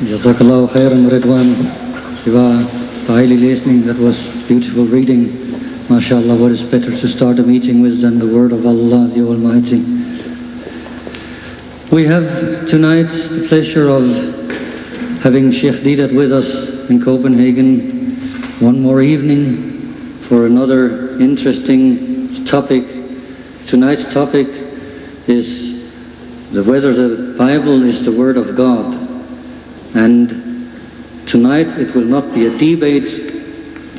Jazakallahu khairan Ridwan. You are highly listening. That was beautiful reading. MashaAllah, what is better to start a meeting with than the word of Allah, the Almighty. We have tonight the pleasure of having Shaikh Deedat with us in Copenhagen one more evening for another interesting topic. Tonight's topic is whether the Bible is the Word of God. And tonight it will not be a debate,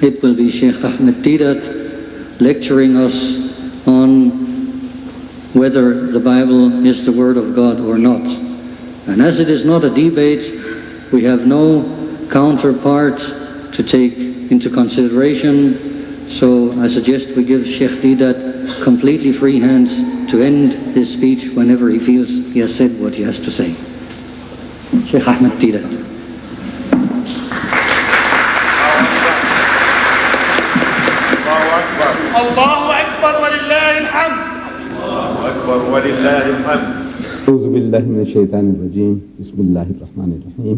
it will be Shaikh Ahmed Deedat lecturing us on whether the Bible is the Word of God or not. And as it is not a debate, we have no counterpart to take into consideration, so I suggest we give Shaikh Deedat completely free hands to end his speech whenever he feels he has said what he has to say. Shaikh Ahmed Deedat. الله أكبر ولله الحمد. الله أكبر ولله الحمد. أعوذ بالله من الشيطان الرجيم. بسم الله الرحمن الرحيم.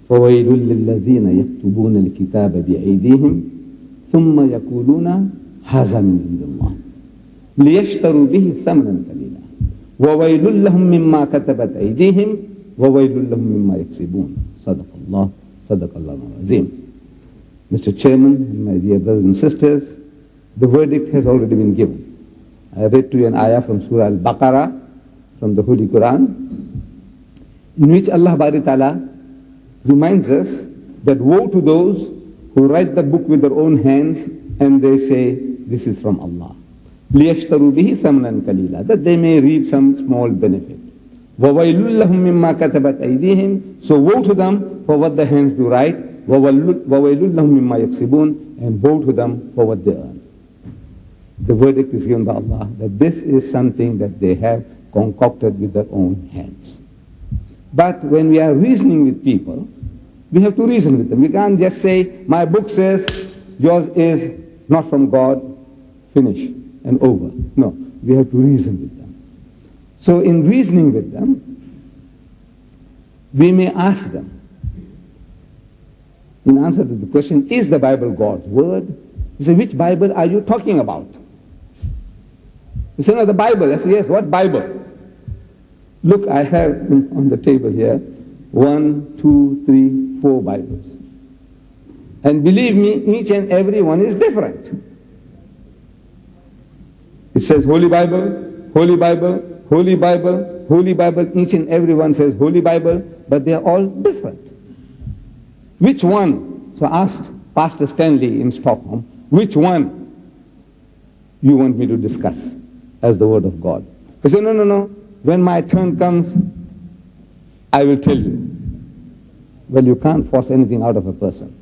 فويل للذين يكتبون الكتاب بأيديهم ثم يقولون هذا من عند الله ليشتروا به ثمنا قليلا وويل لهم مما كتبت أيديهم وويل لهم مما يكسبون. صدق الله العظيم. Mr. Chairman and my dear brothers and sisters, the verdict has already been given. I read to you an ayah from Surah Al-Baqarah from the Holy Quran, in which Allah Bari Ta'ala reminds us that woe to those who write the book with their own hands and they say, this is from Allah. لِيَشْتَرُوا بِهِ ثَمْنًا قَلِيلًا, that they may reap some small benefit. وَوَيْلٌ لَهُم مِّمَّا كَتَبَتْ أَيْدِيهِمْ, so woe to them for what their hands do write. وَوَيْلٌ لَهُم مِّمَّا يَكْسِبُونَ, and woe to them for what they earn. The verdict is given by Allah that this is something that they have concocted with their own hands. But when we are reasoning with people, we have to reason with them. We can't just say, my book says yours is not from God, finish and over. No, we have to reason with them. So in reasoning with them, we may ask them, in answer to the question, is the Bible God's word? We say, which Bible are you talking about? You say, no, the Bible. I say, yes, what Bible? Look, I have on the table here 1, 2, 3, 4 Bibles. And believe me, each and every one is different. It says Holy Bible, Holy Bible, Holy Bible, Holy Bible. Each and every one says Holy Bible, but they are all different. Which one? So I asked Pastor Stanley in Stockholm, which one you want me to discuss as the Word of God? He said, no. When my turn comes, I will tell you. Well, you can't force anything out of a person.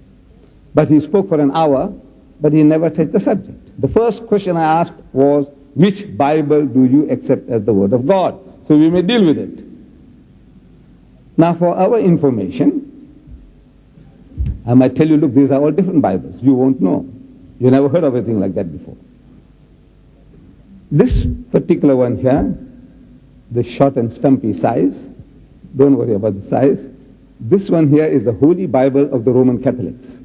But he spoke for an hour, but he never touched the subject. The first question I asked was, which Bible do you accept as the Word of God? So we may deal with it. Now for our information, I might tell you, look, these are all different Bibles. You won't know. You never heard of anything like that before. This particular one here, the short and stumpy size, don't worry about the size. This one here is the Holy Bible of the Roman Catholics.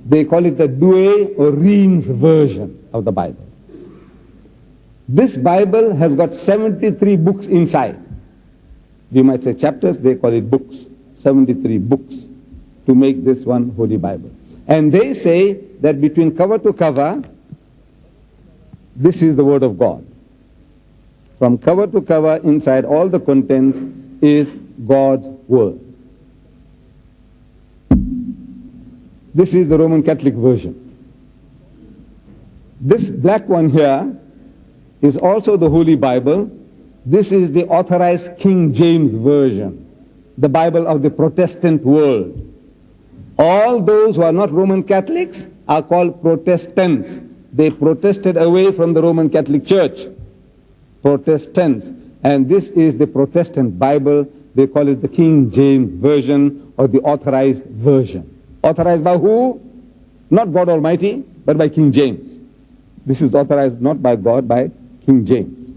They call it the Douay or Reims version of the Bible. This Bible has got 73 books inside. We might say chapters, they call it books. 73 books to make this one Holy Bible. And they say that between cover to cover, this is the Word of God. From cover to cover, inside all the contents is God's Word. This is the Roman Catholic version. This black one here is also the Holy Bible. This is the authorized King James version, the Bible of the Protestant world. All those who are not Roman Catholics are called Protestants. They protested away from the Roman Catholic Church. Protestants. And this is the Protestant Bible. They call it the King James Version or the Authorized Version. Authorized by who? Not God Almighty, but by King James. This is authorized not by God, by King James.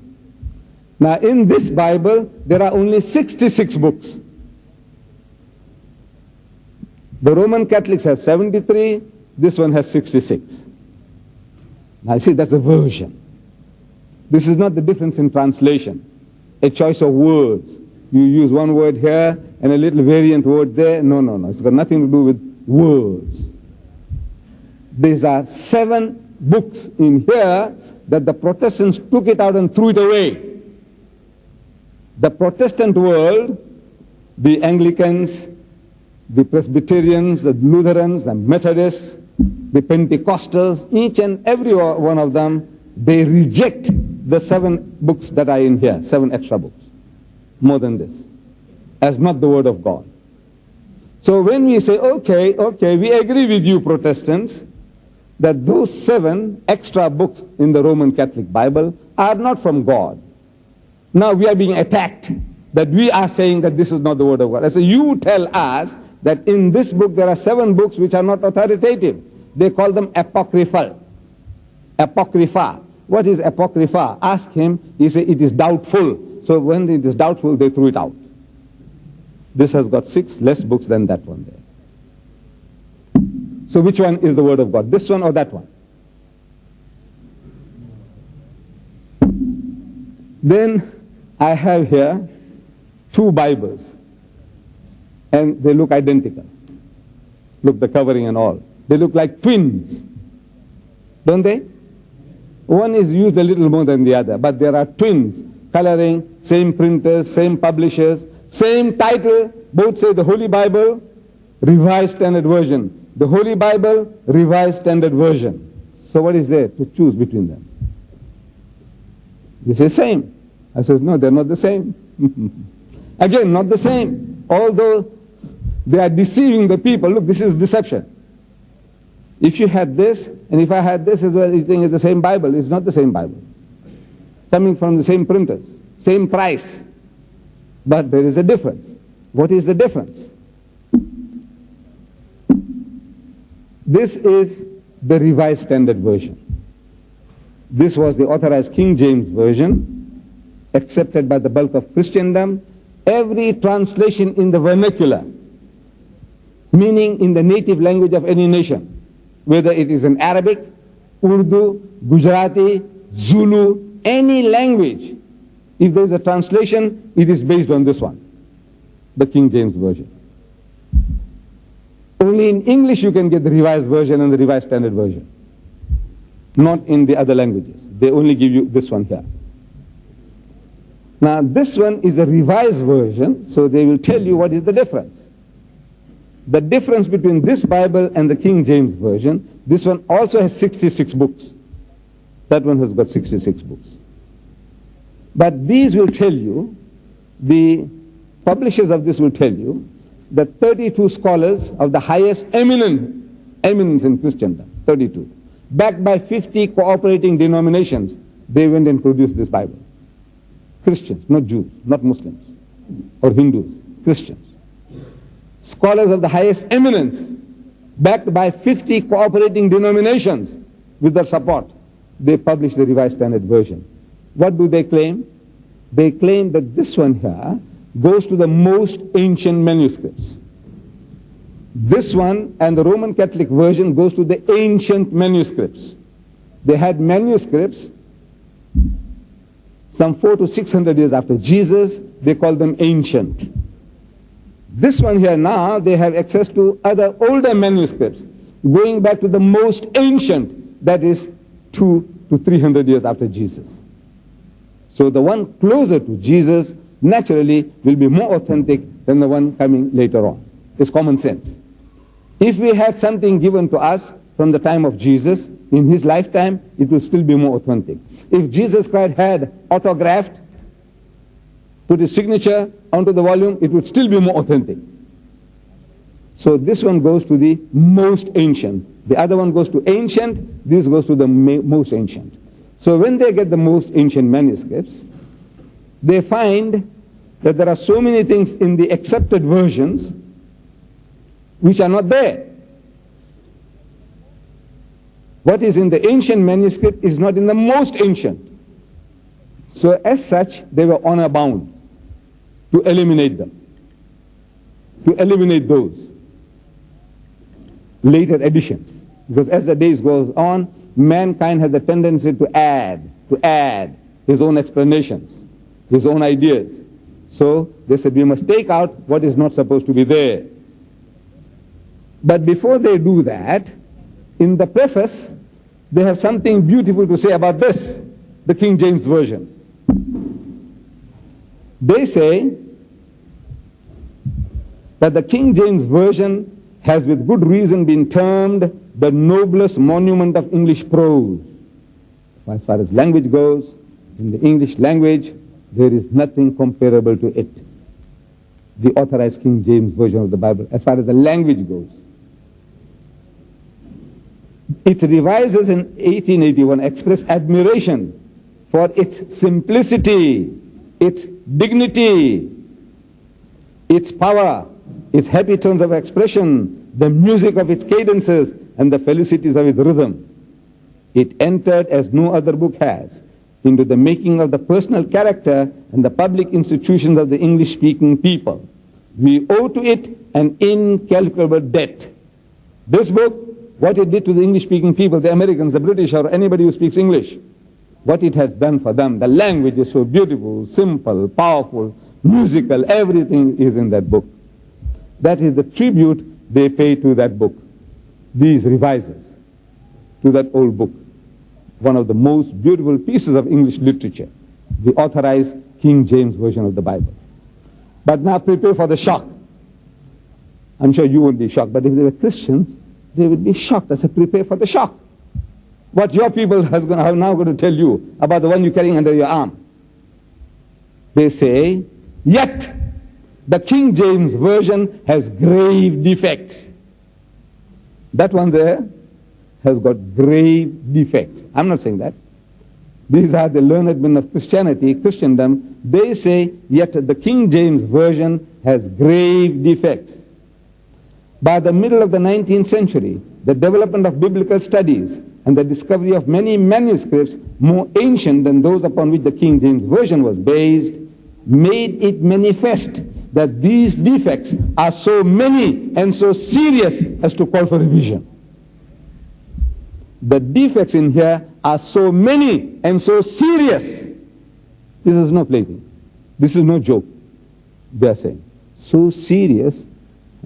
Now in this Bible, there are only 66 books. The Roman Catholics have 73, this one has 66. Now you see, that's a version. This is not the difference in translation, a choice of words. You use one word here and a little variant word there. No, no, no. It's got nothing to do with words. These are 7 books in here that the Protestants took it out and threw it away. The Protestant world, the Anglicans, the Presbyterians, the Lutherans, the Methodists, the Pentecostals, each and every one of them, they reject the 7 books that are in here, 7 extra books, more than this, as not the Word of God. So when we say, okay, we agree with you Protestants, that those 7 extra books in the Roman Catholic Bible are not from God. Now we are being attacked, that we are saying that this is not the Word of God. I say, you tell us that in this book there are 7 books which are not authoritative. They call them apocryphal. Apocrypha. What is apocrypha? Ask him. He said it is doubtful. So when it is doubtful, they threw it out. This has got 6 less books than that one there. So which one is the Word of God? This one or that one? Then I have here 2 Bibles. And they look identical. Look, the covering and all. They look like twins. Don't they? One is used a little more than the other, but there are twins. Coloring, same printers, same publishers, same title. Both say the Holy Bible, Revised Standard Version. The Holy Bible, Revised Standard Version. So what is there to choose between them? You say same. I says, no, they're not the same. Again, not the same. Although they are deceiving the people. Look, this is deception. If you had this, and if I had this as well, you think it's the same Bible. It's not the same Bible. Coming from the same printers, same price. But there is a difference. What is the difference? This is the Revised Standard Version. This was the authorized King James Version, accepted by the bulk of Christendom. Every translation in the vernacular, meaning in the native language of any nation, whether it is in Arabic, Urdu, Gujarati, Zulu, any language, if there is a translation, it is based on this one, the King James Version. Only in English you can get the Revised Version and the Revised Standard Version. Not in the other languages. They only give you this one here. Now this one is a Revised Version, so they will tell you what is the difference. The difference between this Bible and the King James Version, this one also has 66 books. That one has got 66 books. But these will tell you, the publishers of this will tell you, that 32 scholars of the highest eminence in Christendom, 32, backed by 50 cooperating denominations, they went and produced this Bible. Christians, not Jews, not Muslims or Hindus, Christians. Scholars of the highest eminence, backed by 50 cooperating denominations with their support, they published the Revised Standard Version. What do they claim? They claim that this one here goes to the most ancient manuscripts. This one and the Roman Catholic version goes to the ancient manuscripts. They had manuscripts some 400 to 600 years after Jesus. They call them ancient. This one here now, they have access to other older manuscripts, going back to the most ancient, that is 200 to 300 years after Jesus. So the one closer to Jesus, naturally, will be more authentic than the one coming later on. It's common sense. If we had something given to us from the time of Jesus, in his lifetime, it will still be more authentic. If Jesus Christ had autographed, put his signature onto the volume, it would still be more authentic. So this one goes to the most ancient. The other one goes to ancient, this goes to the most ancient. So when they get the most ancient manuscripts, they find that there are so many things in the accepted versions which are not there. What is in the ancient manuscript is not in the most ancient. So as such, they were honor bound to eliminate them, to eliminate those. later additions. Because as the days goes on, mankind has a tendency to add his own explanations, his own ideas. So they said we must take out what is not supposed to be there. But before they do that, in the preface, they have something beautiful to say about this, the King James Version. They say that the King James Version has with good reason been termed the noblest monument of English prose. As far as language goes, in the English language, there is nothing comparable to it. The authorized King James Version of the Bible, as far as the language goes. Its revisers in 1881 expressed admiration for its simplicity, its dignity, its power, its happy tones of expression, the music of its cadences, and the felicities of its rhythm. It entered, as no other book has, into the making of the personal character and the public institutions of the English-speaking people. We owe to it an incalculable debt. This book, what it did to the English-speaking people, the Americans, the British, or anybody who speaks English, what it has done for them. The language is so beautiful, simple, powerful, musical, everything is in that book. That is the tribute they pay to that book, these revisers, to that old book. One of the most beautiful pieces of English literature, the authorized King James Version of the Bible. But now prepare for the shock. I'm sure you won't be shocked, but if they were Christians, they would be shocked. I said, prepare for the shock. What your people are now going to tell you about the one you're carrying under your arm. They say, yet the King James Version has grave defects. That one there has got grave defects. I'm not saying that. These are the learned men of Christianity, Christendom. They say, yet the King James Version has grave defects. By the middle of the 19th century, the development of biblical studies and the discovery of many manuscripts more ancient than those upon which the King James Version was based made it manifest that these defects are so many and so serious as to call for revision. The defects in here are so many and so serious. This is no plaything. This is no joke. They are saying so serious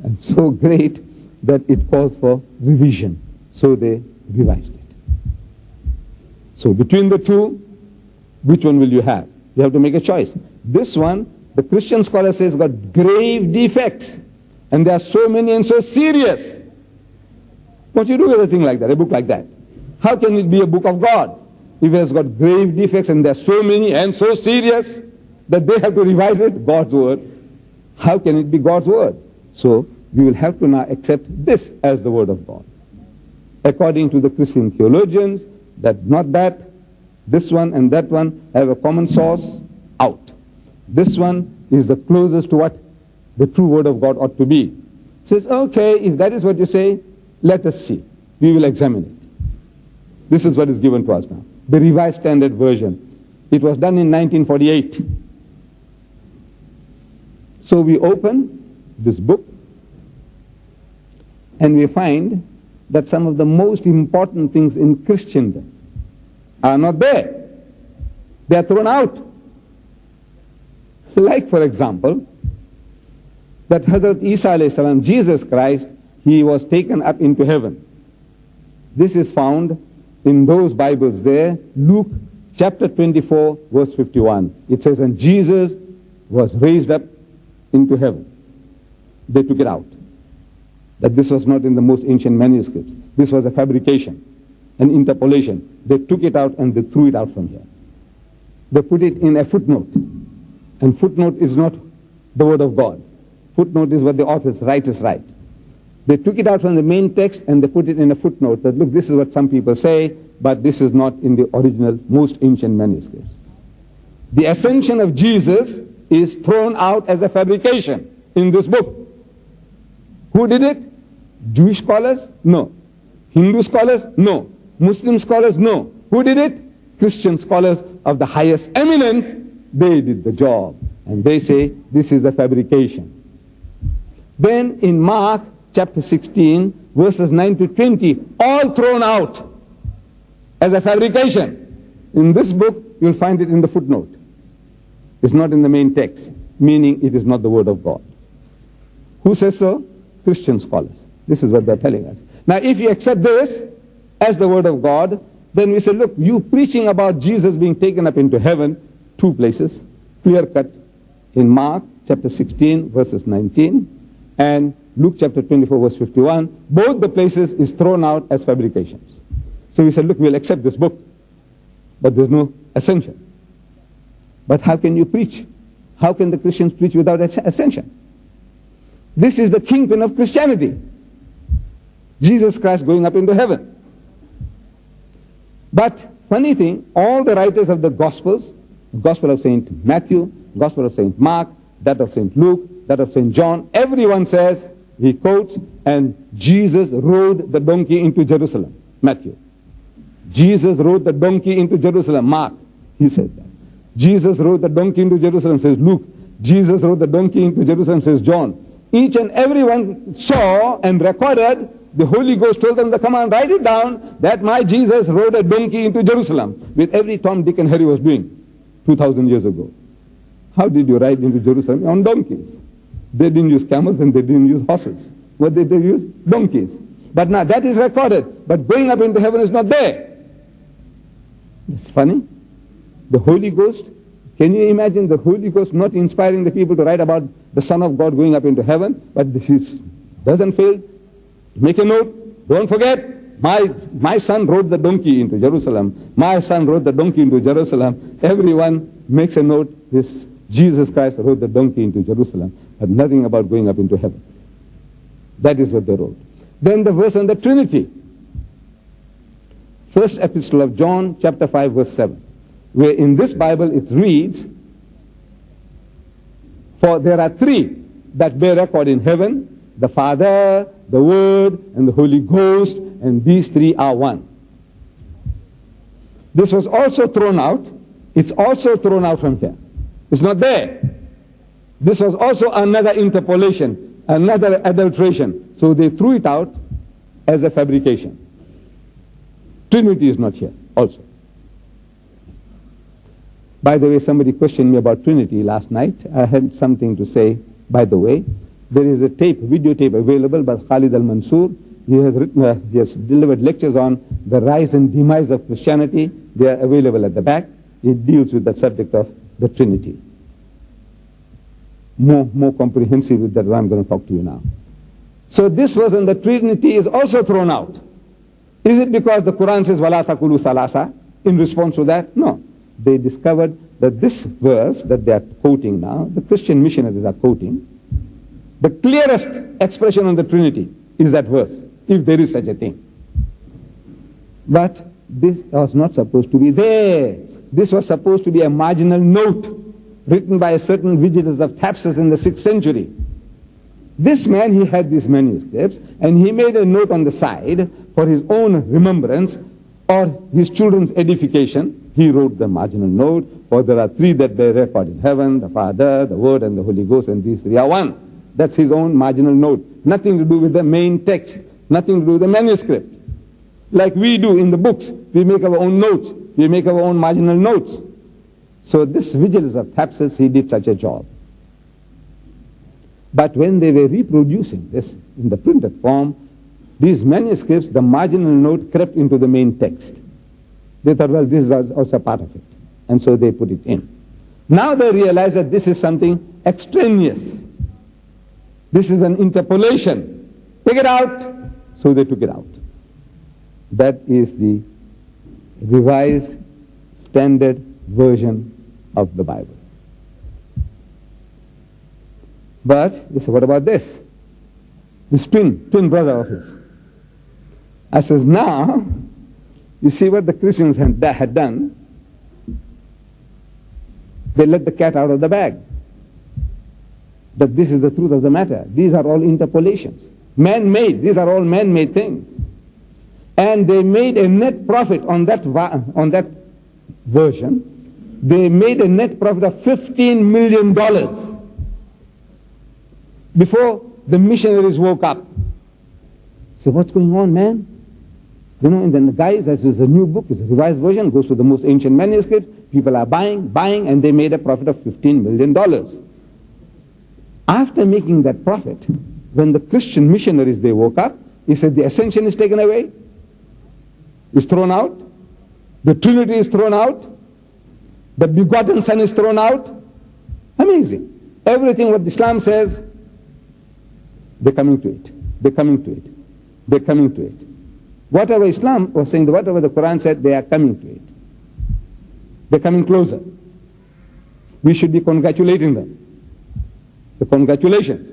and so great that it calls for revision. So they revised it. So between the two, which one will you have? You have to make a choice. This one, the Christian scholar says, got grave defects. And they are so many and so serious. What do you do with a thing like that, a book like that? How can it be a book of God if it has got grave defects and there are so many and so serious that they have to revise it? God's word. How can it be God's word? So we will have to now accept this as the word of God. According to the Christian theologians, that not that, this one and that one have a common source, out. This one is the closest to what the true word of God ought to be. Says, okay, if that is what you say, let us see. We will examine it. This is what is given to us now. The Revised Standard Version. It was done in 1948. So we open this book and we find that some of the most important things in Christendom are not there. They are thrown out. Like, for example, that Hazrat Isa alayhi salam, Jesus Christ, he was taken up into heaven. This is found in those Bibles there, Luke chapter 24, verse 51. It says, and Jesus was raised up into heaven. They took it out. That this was not in the most ancient manuscripts. This was a fabrication, an interpolation. They took it out and they threw it out from here. They put it in a footnote. And footnote is not the word of God. Footnote is what the writers write. They took it out from the main text and they put it in a footnote that, look, this is what some people say, but this is not in the original, most ancient manuscripts. The ascension of Jesus is thrown out as a fabrication in this book. Who did it? Jewish scholars? No. Hindu scholars? No. Muslim scholars? No. Who did it? Christian scholars of the highest eminence. They did the job. And they say this is a fabrication. Then in Mark chapter 16, verses 9 to 20, all thrown out as a fabrication. In this book, you'll find it in the footnote. It's not in the main text, meaning it is not the word of God. Who says so? Christian scholars. This is what they're telling us. Now, if you accept this as the word of God, then we say, look, you preaching about Jesus being taken up into heaven, two places, clear cut, in Mark chapter 16, verses 19, and Luke chapter 24, verse 51, both the places is thrown out as fabrications. So we said, look, we'll accept this book, but there's no ascension. But how can you preach? How can the Christians preach without ascension? This is the kingpin of Christianity. Jesus Christ going up into heaven. But funny thing, all the writers of the Gospels, the Gospel of St. Matthew, Gospel of St. Mark, that of St. Luke, that of St. John, everyone says, he quotes, and Jesus rode the donkey into Jerusalem. Matthew. Jesus rode the donkey into Jerusalem. Mark, he says that. Jesus rode the donkey into Jerusalem, says Luke. Jesus rode the donkey into Jerusalem, says John. Each and everyone saw and recorded. The Holy Ghost told them to come and write it down that my Jesus rode a donkey into Jerusalem, with every Tom, Dick and Harry was doing 2,000 years ago. How did you ride into Jerusalem? On donkeys. They didn't use camels and they didn't use horses. What did they use? Donkeys. But now that is recorded. But going up into heaven is not there. It's funny. The Holy Ghost, can you imagine the Holy Ghost not inspiring the people to write about the Son of God going up into heaven? But this doesn't fail. Make a note. Don't forget, my son rode the donkey into Jerusalem. My son rode the donkey into Jerusalem. Everyone makes a note. This Jesus Christ rode the donkey into Jerusalem. But nothing about going up into heaven. That is what they wrote. Then the verse on the Trinity. First epistle of John, chapter 5, verse 7. Where in this Bible it reads, for there are three that bear record in heaven, the Father, the Word, and the Holy Ghost, and these three are one. This was also thrown out. It's also thrown out from here. It's not there. This was also another interpolation, another adulteration. So they threw it out as a fabrication. Trinity is not here also. By the way, somebody questioned me about Trinity last night. I had something to say, by the way. There is a videotape available by Khalid al-Mansour. He has delivered lectures on the rise and demise of Christianity. They are available at the back. It deals with the subject of the Trinity. More comprehensive with that, what I'm going to talk to you now. So this verse on the Trinity is also thrown out. Is it because the Quran says, وَلَا تَقُولُوا ثَلَاثَةً? In response to that? No. They discovered that this verse that they are quoting now, the Christian missionaries are quoting, the clearest expression on the Trinity is that verse, if there is such a thing. But this was not supposed to be there. This was supposed to be a marginal note written by a certain Vigilant of Thapsus in the 6th century. This man, he had these manuscripts, and he made a note on the side for his own remembrance or his children's edification. He wrote the marginal note, for there are three that bear record in heaven, the Father, the Word, and the Holy Ghost, and these three are one. That's his own marginal note. Nothing to do with the main text. Nothing to do with the manuscript. Like we do in the books. We make our own notes. We make our own marginal notes. So this Vigilant of Thapsus, he did such a job. But when they were reproducing this in the printed form, these manuscripts, the marginal note crept into the main text. They thought, well, this is also part of it. And so they put it in. Now they realize that this is something extraneous. This is an interpolation. Take it out. So they took it out. That is the revised standard version of the Bible. But you say, what about this? This twin brother of his. I says, now, you see what the Christians had done? They let the cat out of the bag. But this is the truth of the matter. These are all interpolations. Man-made. These are all man-made things. And they made a net profit on that version. They made a net profit of $15 million before the missionaries woke up So what's going on, man? You know, and then the guys, this is a new book, it's a revised version, goes to the most ancient manuscript, people are buying, and they made a profit of $15 million. After making that profit, when the Christian missionaries, they woke up, he said the ascension is taken away, is thrown out, the Trinity is thrown out, the begotten Son is thrown out. Amazing. Everything what Islam says, they're coming to it. They're coming to it. They're coming to it. Whatever Islam was saying, whatever the Quran said, they are coming to it. They're coming closer. We should be congratulating them. So congratulations.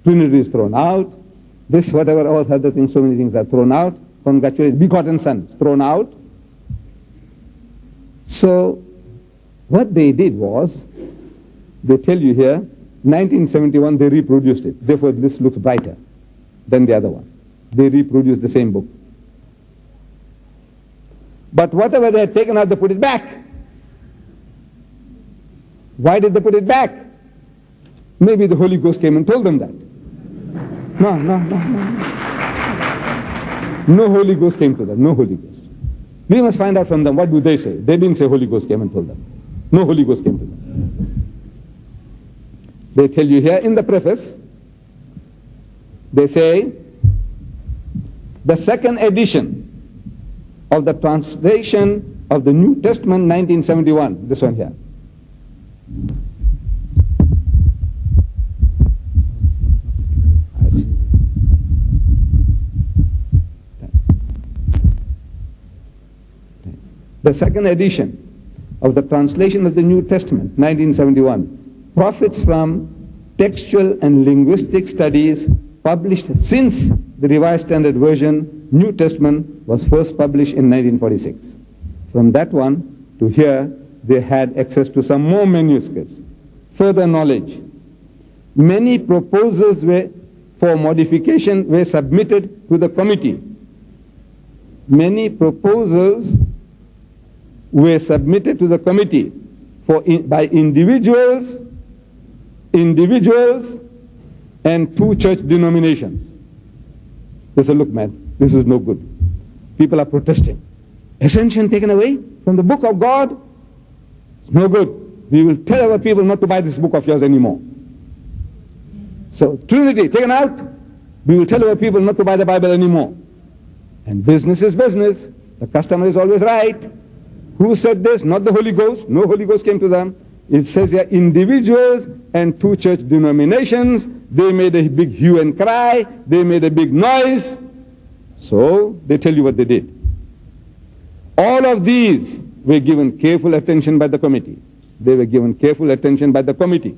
Trinity is thrown out. This, whatever, all other things, so many things are thrown out. Congratulations. Begotten Son is thrown out. So what they did was, they tell you here, 1971 they reproduced it. Therefore this looks brighter than the other one. They reproduced the same book. But whatever they had taken out, they put it back. Why did they put it back? Maybe the Holy Ghost came and told them that. No. No Holy Ghost came to them. No Holy Ghost. We must find out from them, what do they say? They didn't say Holy Ghost came and told them. No Holy Ghost came to them. They tell you here in the preface, they say, the second edition of the translation of the New Testament 1971, this one here. The second edition of the translation of the New Testament, 1971, profits from textual and linguistic studies published since the Revised Standard Version, New Testament, was first published in 1946. From that one to here, they had access to some more manuscripts, further knowledge. Many proposals for modification were submitted to the committee. Many proposals were submitted to the committee by individuals and two church denominations. They said, look man, this is no good. People are protesting. Ascension taken away from the book of God? It's no good. We will tell our people not to buy this book of yours anymore. So Trinity taken out, we will tell our people not to buy the Bible anymore. And business is business. The customer is always right. Who said this? Not the Holy Ghost. No Holy Ghost came to them. It says here individuals and two church denominations. They made a big hue and cry. They made a big noise. So they tell you what they did. All of these were given careful attention by the committee. They were given careful attention by the committee.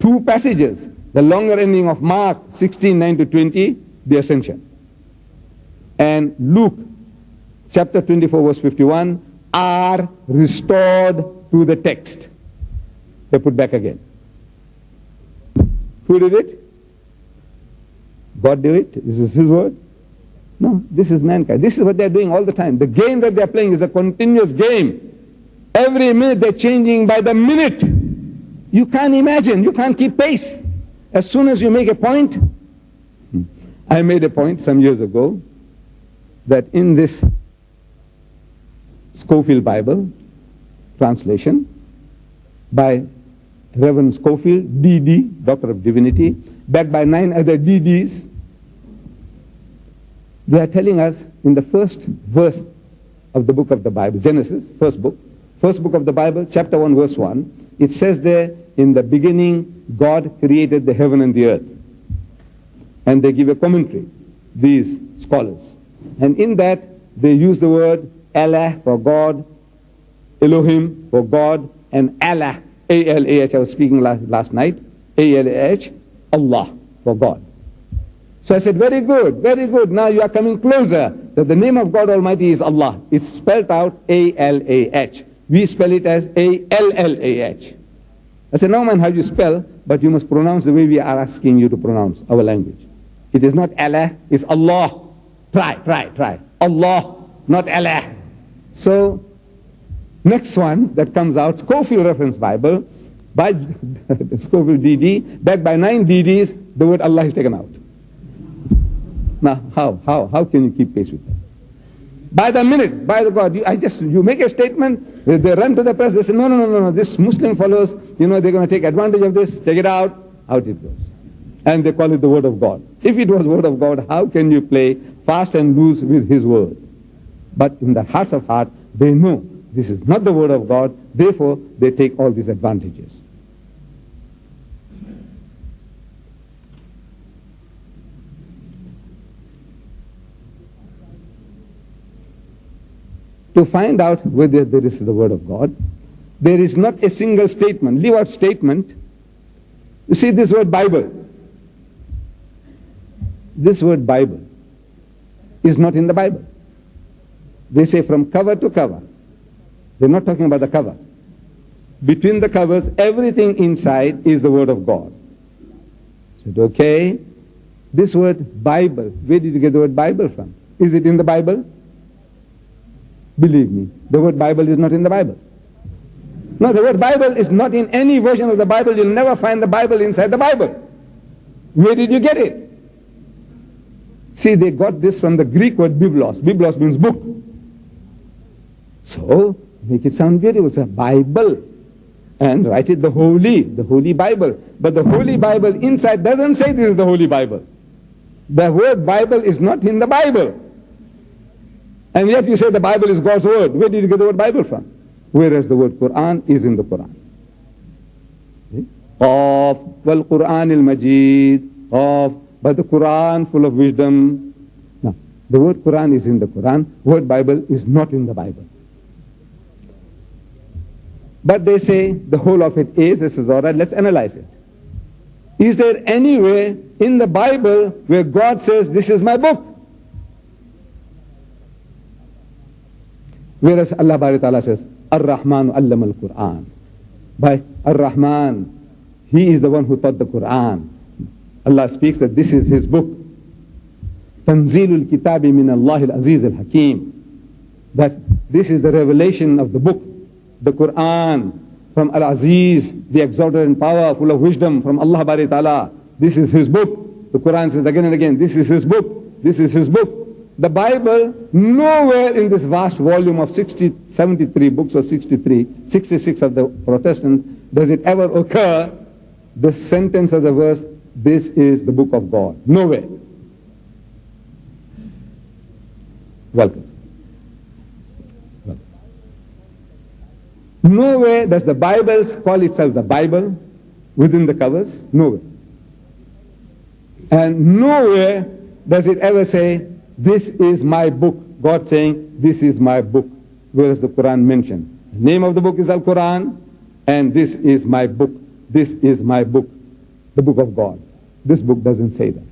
Two passages, the longer ending of Mark 16:9-20, the ascension, and Luke chapter 24 verse 51 are restored to the text. They put back again. Who did it? God did it? Is this His word? No, this is mankind. This is what they're doing all the time. The game that they're playing is a continuous game. Every minute they're changing by the minute. You can't imagine. You can't keep pace. As soon as you make a point, I made a point some years ago that in this Scofield Bible translation by Reverend Scofield, D.D., Doctor of Divinity, backed by 9 other D.D.s, they are telling us in the first verse of the book of the Bible, Genesis, first book of the Bible, chapter 1, verse 1, it says there, in the beginning, God created the heaven and the earth. And they give a commentary, these scholars. And in that, they use the word Allah for God, Elohim for God, and Allah, A-L-A-H, I was speaking last night, A-L-A-H, Allah for God. So I said, very good, very good. Now you are coming closer that the name of God Almighty is Allah. It's spelled out A-L-A-H. We spell it as A-L-L-A-H. I said, no man, how you spell, but you must pronounce the way we are asking you to pronounce our language. It is not Allah, it's Allah. Try. Allah, not Allah. So, next one that comes out, Scofield Reference Bible, by Scofield DD, backed by 9 DDs, the word Allah is taken out. Now, how can you keep pace with that? By the minute, by the God, you make a statement, they run to the press, they say, no, this Muslim follows, they're going to take advantage of this, take it out it goes. And they call it the word of God. If it was word of God, how can you play fast and loose with his word? But in the hearts of heart, they know this is not the word of God, therefore they take all these advantages. To find out whether there is the word of God, there is not a single statement, leave out statement. You see this word Bible. This word Bible is not in the Bible. They say from cover to cover. They're not talking about the cover. Between the covers, everything inside is the word of God. I said, okay, this word Bible, where did you get the word Bible from? Is it in the Bible? Believe me, the word Bible is not in the Bible. No, the word Bible is not in any version of the Bible. You'll never find the Bible inside the Bible. Where did you get it? See, they got this from the Greek word biblos. Biblos means book. So, make it sound beautiful. It's a Bible. And write it the Holy Bible. But the Holy Bible inside doesn't say this is the Holy Bible. The word Bible is not in the Bible. And yet you say the Bible is God's word. Where did you get the word Bible from? Whereas the word Quran is in the Quran. Qaf wal Quran al Majid. Qaf, but the Quran full of wisdom. Now, the word Quran is in the Quran. Word Bible is not in the Bible. But they say the whole of it is. This is all right. Let's analyze it. Is there anywhere in the Bible where God says, this is my book? Whereas Allah Ta'ala says, Ar-Rahmanu allama al-Quran. By Ar-Rahman, He is the one who taught the Quran. Allah speaks that this is His book. Tanzilul kitabi min Allah al-Aziz al-Hakim. That this is the revelation of the book, the Quran, from Al-Aziz, the exalted in power, full of wisdom, from Allah Ta'ala. This is His book. The Quran says again and again, this is His book. This is His book. The Bible, nowhere in this vast volume of 73 books or 66 of the Protestants, does it ever occur, the sentence of the verse, this is the book of God. Nowhere. Welcome. Nowhere does the Bible call itself the Bible within the covers. Nowhere. And nowhere does it ever say, this is my book. God saying, this is my book. Whereas the Quran mentioned. The name of the book is Al-Quran, and this is my book. This is my book. The book of God. This book doesn't say that.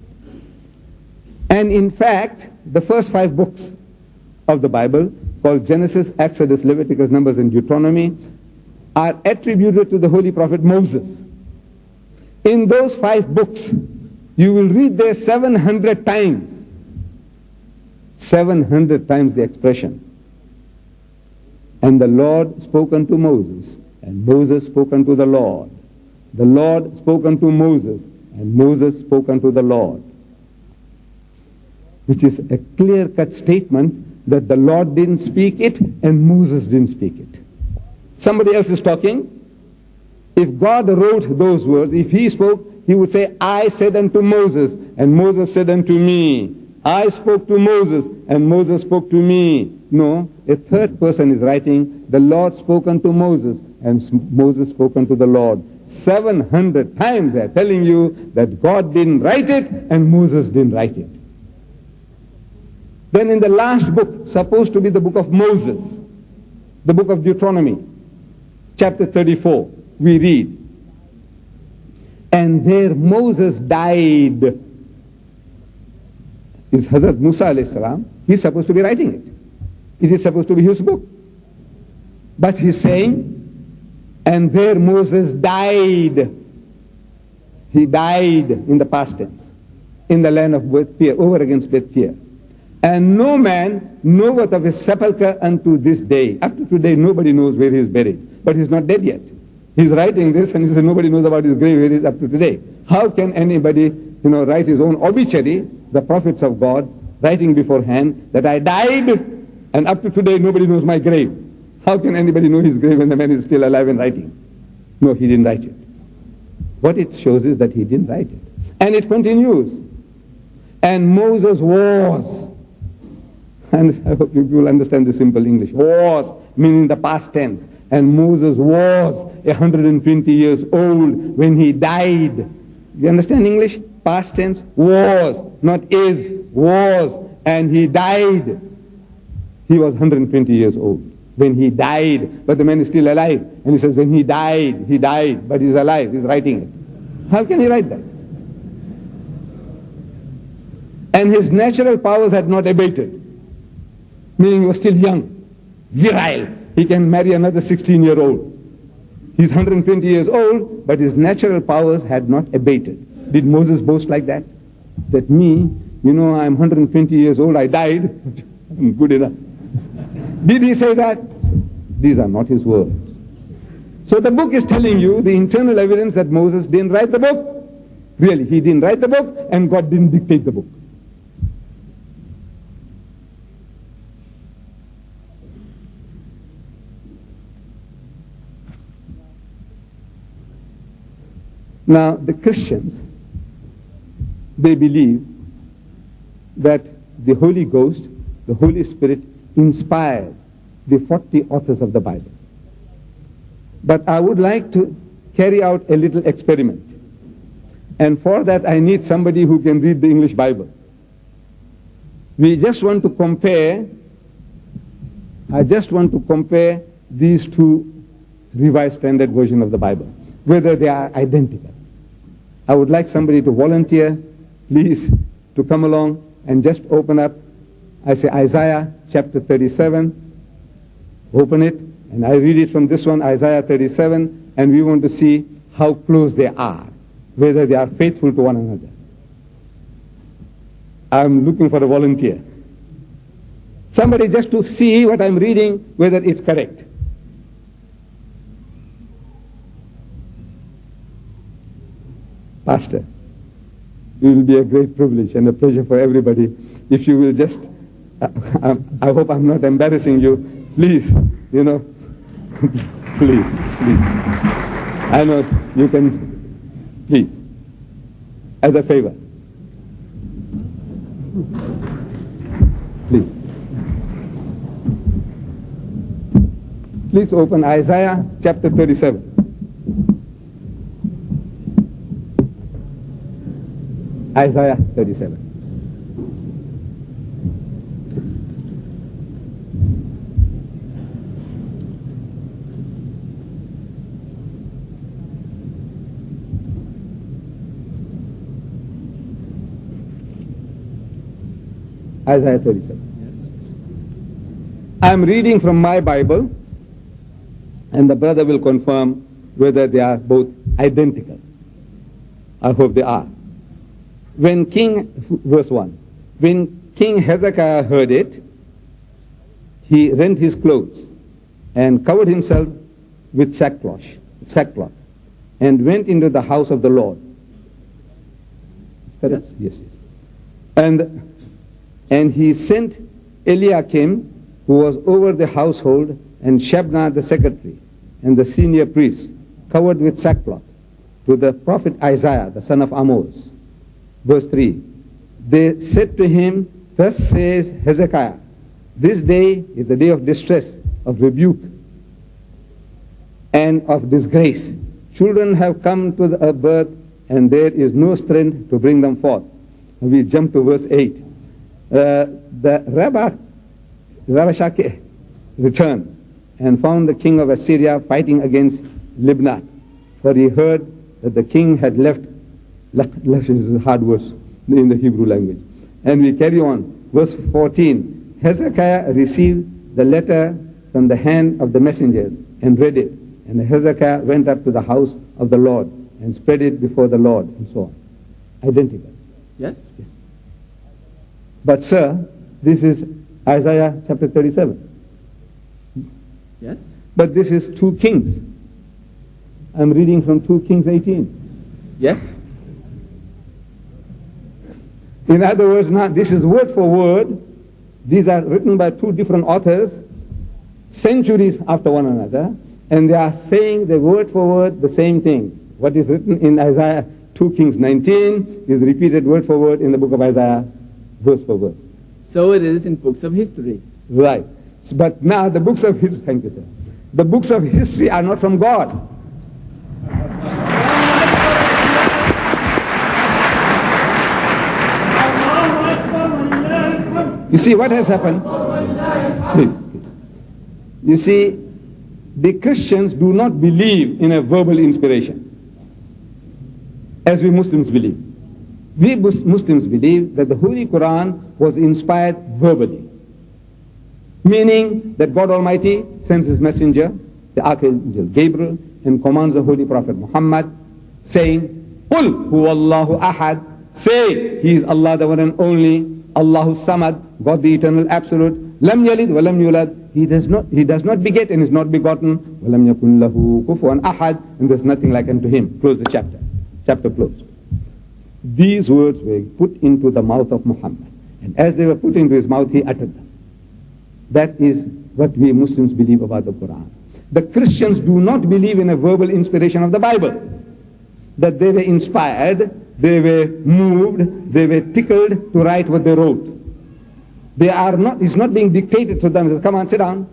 And in fact, the first 5 books of the Bible, called Genesis, Exodus, Leviticus, Numbers, and Deuteronomy, are attributed to the Holy Prophet Moses. In those 5 books, you will read there 700 times. 700 times the expression. And the Lord spoke unto Moses, and Moses spoke unto the Lord. The Lord spoke unto Moses, and Moses spoke unto the Lord. Which is a clear-cut statement that the Lord didn't speak it, and Moses didn't speak it. Somebody else is talking. If God wrote those words, if He spoke, He would say, I said unto Moses, and Moses said unto me. I spoke to Moses, and Moses spoke to me. No, a third person is writing, the Lord spoke unto Moses, and Moses spoke unto the Lord. 700 times they are telling you that God didn't write it, and Moses didn't write it. Then in the last book, supposed to be the book of Moses, the book of Deuteronomy, chapter 34, we read, and there Moses died. Is Hazrat Musa alayhi salam, he's supposed to be writing it. It is supposed to be his book. But he's saying, and there Moses died. He died in the past tense, in the land of Beth Peor, over against Beth Peor. And no man knoweth of his sepulchre unto this day. Up to today, nobody knows where he is buried. But he's not dead yet. He's writing this, and he says nobody knows about his grave where he is up to today. How can anybody, write his own obituary the prophets of God, writing beforehand that I died, and up to today nobody knows my grave. How can anybody know his grave when the man is still alive and writing? No, he didn't write it. What it shows is that he didn't write it. And it continues. And Moses was, and I hope you will understand the simple English, was, meaning the past tense. And Moses was 120 years old when he died. You understand English? Past tense, was, not is, was. And he died. He was 120 years old when he died, but the man is still alive. And he says, when he died, but he's alive, he's writing it. How can he write that? And his natural powers had not abated, meaning he was still young, virile. He can marry another 16-year-old. He's 120 years old, but his natural powers had not abated. Did Moses boast like that? That me, I'm 120 years old, I died, I'm good enough. Did he say that? These are not his words. So the book is telling you the internal evidence that Moses didn't write the book. Really, he didn't write the book, and God didn't dictate the book. Now, the Christians, they believe that the Holy Ghost, the Holy Spirit, inspired the 40 authors of the Bible. But I would like to carry out a little experiment. And for that, I need somebody who can read the English Bible. We just want to compare, I just want to compare these two Revised Standard Version of the Bible, whether they are identical. I would like somebody to volunteer, please, to come along and just open up, I say Isaiah chapter 37, open it, and I read it from this one, Isaiah 37, and we want to see how close they are, whether they are faithful to one another. I'm looking for a volunteer. Somebody just to see what I'm reading, whether it's correct. Pastor, it will be a great privilege and a pleasure for everybody if you will just, I hope I'm not embarrassing you, please, please. I know you can, please, as a favor. Please. Please open Isaiah chapter 37. Isaiah 37. Isaiah 37. Yes. I am reading from my Bible, and the brother will confirm whether they are both identical. I hope they are. Verse 1, when King Hezekiah heard it, he rent his clothes and covered himself with sackcloth, and went into the house of the Lord. Is that it? Yes. And he sent Eliakim, who was over the household, and Shebna the secretary, and the senior priest, covered with sackcloth, to the prophet Isaiah, the son of Amos. Verse 3, they said to him, thus says Hezekiah, this day is the day of distress, of rebuke, and of disgrace. Children have come to the birth, and there is no strength to bring them forth. We jump to verse 8. The Rabbi Shaikh returned and found the king of Assyria fighting against Libnah, for he heard that the king had left. Lash is a hard verse in the Hebrew language. And we carry on. Verse 14. Hezekiah received the letter from the hand of the messengers and read it. And Hezekiah went up to the house of the Lord and spread it before the Lord, and so on. Identical. Yes? Yes. But sir, this is Isaiah chapter 37. Yes? But this is 2 Kings. I'm reading from 2 Kings 18. Yes? In other words, now this is word for word. These are written by two different authors, centuries after one another, and they are saying the word for word the same thing. What is written in Isaiah 2 Kings 19 is repeated word for word in the book of Isaiah, verse for verse. So it is in books of history. Right. But now the books of history, thank you, sir. The books of history are not from God. You see what has happened? Please. You see, the Christians do not believe in a verbal inspiration, as we Muslims believe. We Muslims believe that the Holy Quran was inspired verbally, meaning that God Almighty sends His messenger, the Archangel Gabriel, and commands the Holy Prophet Muhammad, saying, "Qul huwallahu ahad," say, He is Allah the one and only, Allahu Samad, God the Eternal Absolute, Lam Yalid wa Lam Yulad, He does not beget and is not begotten, wa Lam yakun lahu kufuwan ahad, and there is nothing like unto Him. Close the chapter. Chapter closed. These words were put into the mouth of Muhammad, and as they were put into his mouth, he uttered them. That is what we Muslims believe about the Quran. The Christians do not believe in a verbal inspiration of the Bible, that they were inspired, they were moved, they were tickled to write what they wrote. They are not, it's not being dictated to them. It says, come on, sit down.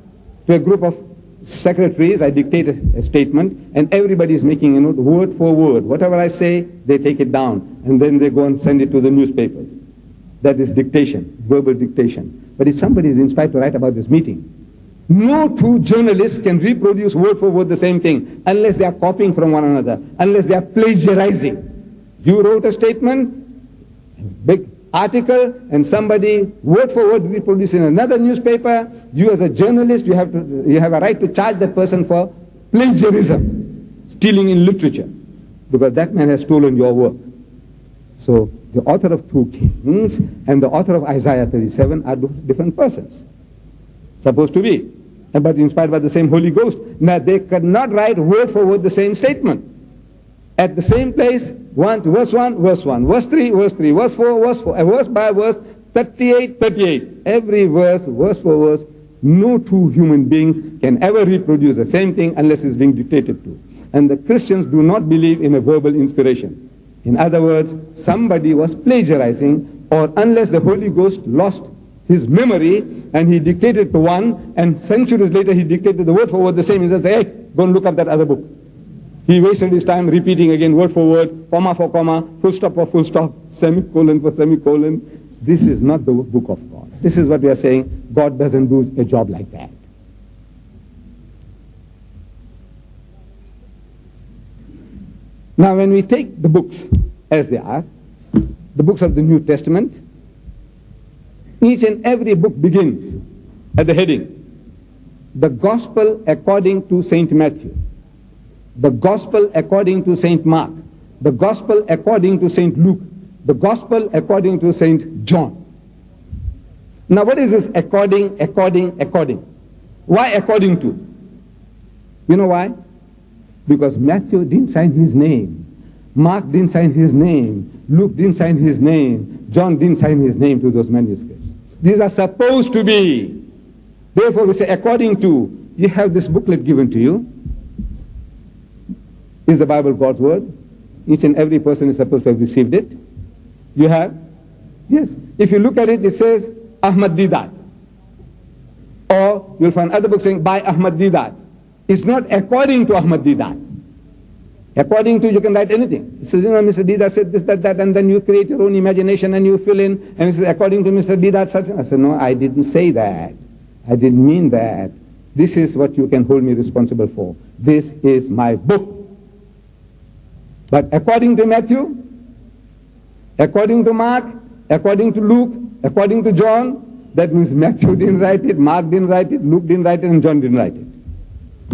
To a group of secretaries, I dictate a statement, and everybody is making a note, word for word. Whatever I say, they take it down, and then they go and send it to the newspapers. That is dictation, verbal dictation. But if somebody is inspired to write about this meeting, no two journalists can reproduce word for word the same thing unless they are copying from one another, unless they are plagiarizing. You wrote a statement, big article, and somebody word for word reproduced in another newspaper. You as a journalist, you have a right to charge that person for plagiarism, stealing in literature, because that man has stolen your work. So the author of 2 Kings and the author of Isaiah 37 are different persons, supposed to be, but inspired by the same Holy Ghost. Now they cannot write word for word the same statement at the same place, verse 1, verse 1, verse 3, verse 3, verse 4, verse 4, verse by verse, 38, 38. Every verse for verse. No two human beings can ever reproduce the same thing unless it's being dictated to. And the Christians do not believe in a verbal inspiration. In other words, somebody was plagiarizing, or unless the Holy Ghost lost his memory and he dictated to one, and centuries later he dictated the word for word the same, he said, hey, go and look up that other book. He wasted his time repeating again word for word, comma for comma, full stop for full stop, semicolon for semicolon. This is not the book of God. This is what we are saying. God doesn't do a job like that. Now when we take the books as they are, the books of the New Testament, each and every book begins at the heading, the Gospel according to St. Matthew, the Gospel according to St. Mark, the Gospel according to St. Luke, the Gospel according to St. John. Now what is this according? Why according to? You know why? Because Matthew didn't sign his name, Mark didn't sign his name, Luke didn't sign his name, John didn't sign his name to those manuscripts. These are supposed to be. Therefore we say according to. You have this booklet given to you. Is the Bible God's word? Each and every person is supposed to have received it. You have? Yes. If you look at it, it says Ahmed Deedat. Or you'll find other books saying by Ahmed Deedat. It's not according to Ahmed Deedat. According to, you can write anything. It says, you know, Mr. Deedat said this, that, and then you create your own imagination and you fill in, and it says, according to Mr. Deedat, such. I said, no, I didn't say that. I didn't mean that. This is what you can hold me responsible for. This is my book. But according to Matthew, according to Mark, according to Luke, according to John, that means Matthew didn't write it, Mark didn't write it, Luke didn't write it, and John didn't write it.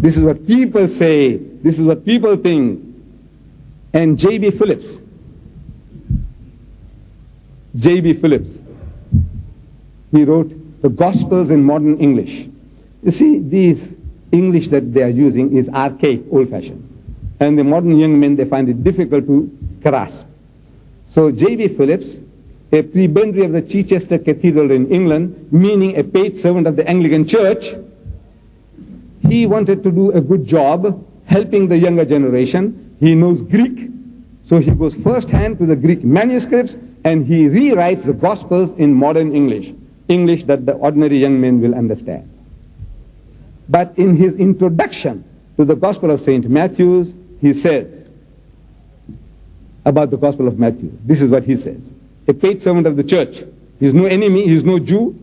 This is what people say. This is what people think. And J.B. Phillips, he wrote the Gospels in modern English. You see, these English that they are using is archaic, old-fashioned. And the modern young men, they find it difficult to grasp. So J.B. Phillips, a prebendary of the Chichester Cathedral in England, meaning a paid servant of the Anglican Church. He wanted to do a good job helping the younger generation. He knows Greek, so he goes first hand to the Greek manuscripts and he rewrites the Gospels in modern English, English that the ordinary young man will understand. But in his introduction to the Gospel of St. Matthew, he says about the Gospel of Matthew, this is what he says. A paid servant of the church. He is no enemy, he is no Jew,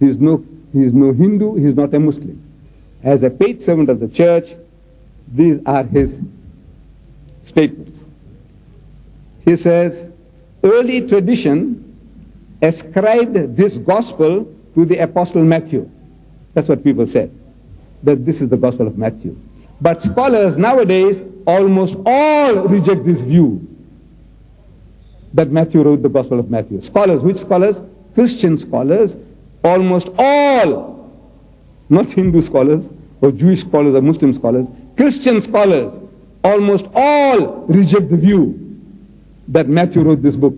he is no Hindu, he is not a Muslim. As a paid servant of the church, these are his statements. He says, early tradition ascribed this gospel to the Apostle Matthew. That's what people said, that this is the Gospel of Matthew. But scholars nowadays almost all reject this view, that Matthew wrote the Gospel of Matthew. Scholars, which scholars? Christian scholars, almost all, not Hindu scholars or Jewish scholars or Muslim scholars, Christian scholars, almost all reject the view that Matthew wrote this book.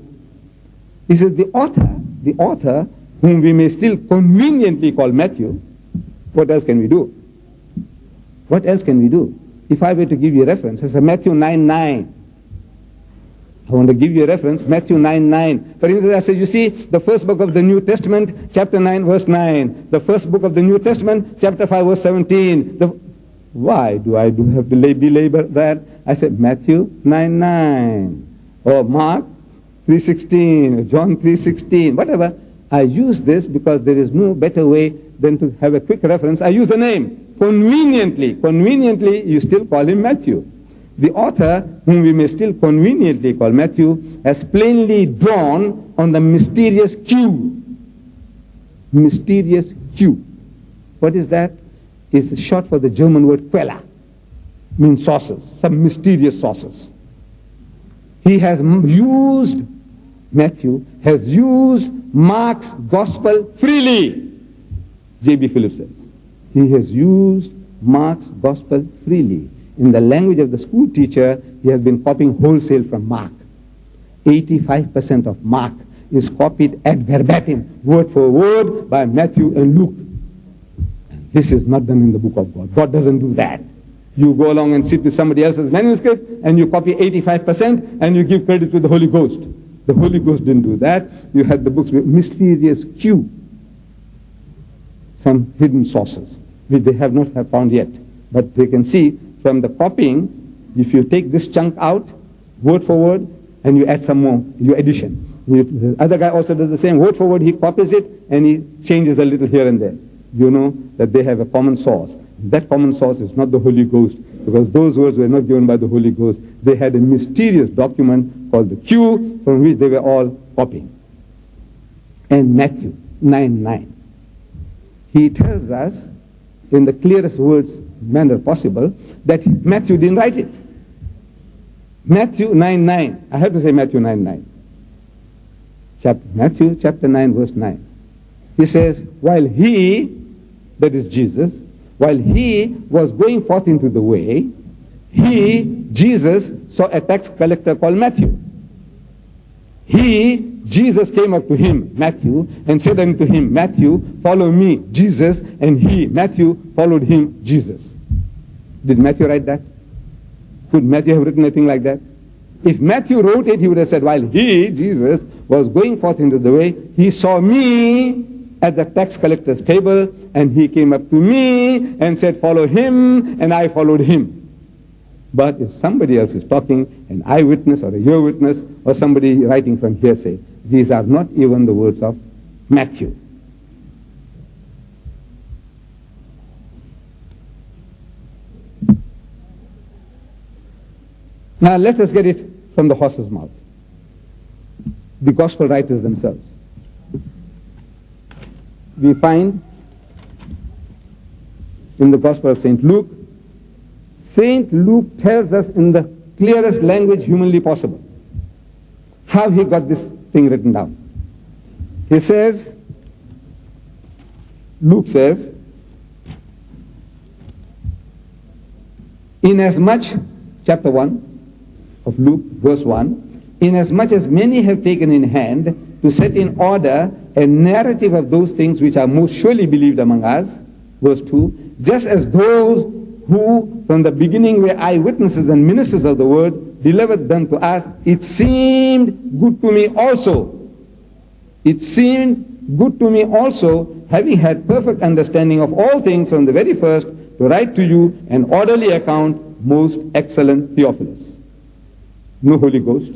He says the author whom we may still conveniently call Matthew, what else can we do? What else can we do? If I were to give you a reference, it's Matthew 9:9. I want to give you a reference, Matthew 9:9. For instance, I said, you see, the first book of the New Testament, chapter 9, verse 9. The first book of the New Testament, chapter 5, verse 17. Why do I have to belabor that? I said, Matthew 9:9. Or Mark 3:16, John 3:16, whatever. I use this because there is no better way than to have a quick reference. I use the name. Conveniently, you still call him Matthew. The author, whom we may still conveniently call Matthew, has plainly drawn on the mysterious Q. Mysterious Q. What is that? It's short for the German word Quelle. Means sources, some mysterious sources. He has used, Matthew has used Mark's gospel freely. J.B. Phillips says. He has used Mark's gospel freely. In the language of the school teacher, he has been copying wholesale from Mark. 85% of Mark is copied ad verbatim, word for word, by Matthew and Luke. And this is not done in the book of God. God doesn't do that. You go along and sit with somebody else's manuscript and you copy 85% and you give credit to the Holy Ghost. The Holy Ghost didn't do that. You had the books with mysterious Q. Some hidden sources, which they have not found yet. But they can see from the copying, if you take this chunk out, word for word, and you add some more, your addition. The other guy also does the same, word for word, he copies it, and he changes a little here and there. You know that they have a common source. That common source is not the Holy Ghost, because those words were not given by the Holy Ghost. They had a mysterious document called the Q, from which they were all copying. And Matthew 9:9. He tells us, in the clearest manner possible, that Matthew didn't write it. Matthew 9:9. I have to say Matthew 9:9. Matthew chapter 9, verse 9. He says, while he, that is Jesus, while he was going forth into the way, Jesus, saw a tax collector called Matthew. Jesus came up to him, Matthew, and said unto him, Matthew, follow me, Jesus, and Matthew, followed him, Jesus. Did Matthew write that? Could Matthew have written anything like that? If Matthew wrote it, he would have said, while Jesus, was going forth into the way, he saw me at the tax collector's table, and he came up to me and said, follow him, and I followed him. But if somebody else is talking, an eyewitness or a ear witness, or somebody writing from hearsay, these are not even the words of Matthew. Now let us get it from the horse's mouth. The gospel writers themselves. We find in the Gospel of St. Luke, St. Luke tells us in the clearest language humanly possible how he got this thing written down. He says, Luke says, inasmuch, chapter 1 of Luke, verse 1, inasmuch as many have taken in hand to set in order a narrative of those things which are most surely believed among us, verse 2, just as those who from the beginning were eyewitnesses and ministers of the word delivered them to us, it seemed good to me also. It seemed good to me also, having had perfect understanding of all things from the very first, to write to you an orderly account, most excellent Theophilus. No Holy Ghost,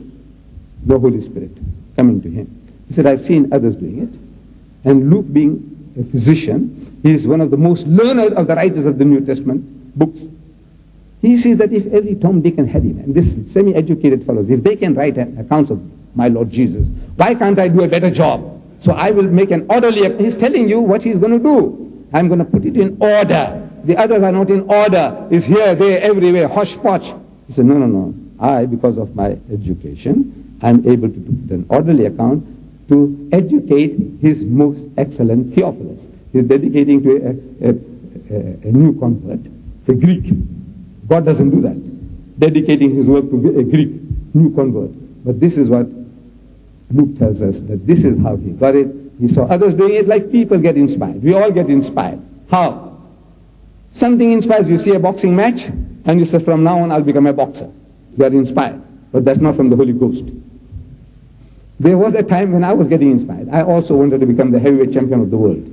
no Holy Spirit coming to him. He said, I've seen others doing it. And Luke, being a physician, he is one of the most learned of the writers of the New Testament books. He sees that if every Tom, Dick and Harry, man, this semi-educated fellows, if they can write accounts of my Lord Jesus, why can't I do a better job? So I will make an orderly, he's telling you what he's going to do. I'm going to put it in order. The others are not in order. It's here, there, everywhere, hodgepodge. He said, no. I, because of my education, I'm able to put an orderly account to educate his most excellent Theophilus. He's dedicating to a new convert, a Greek. God doesn't do that. Dedicating his work to a Greek, new convert. But this is what Luke tells us, that this is how he got it. He saw others doing it like people get inspired. We all get inspired. How? Something inspires you. You see a boxing match, and you say, from now on I'll become a boxer. You are inspired. But that's not from the Holy Ghost. There was a time when I was getting inspired. I also wanted to become the heavyweight champion of the world.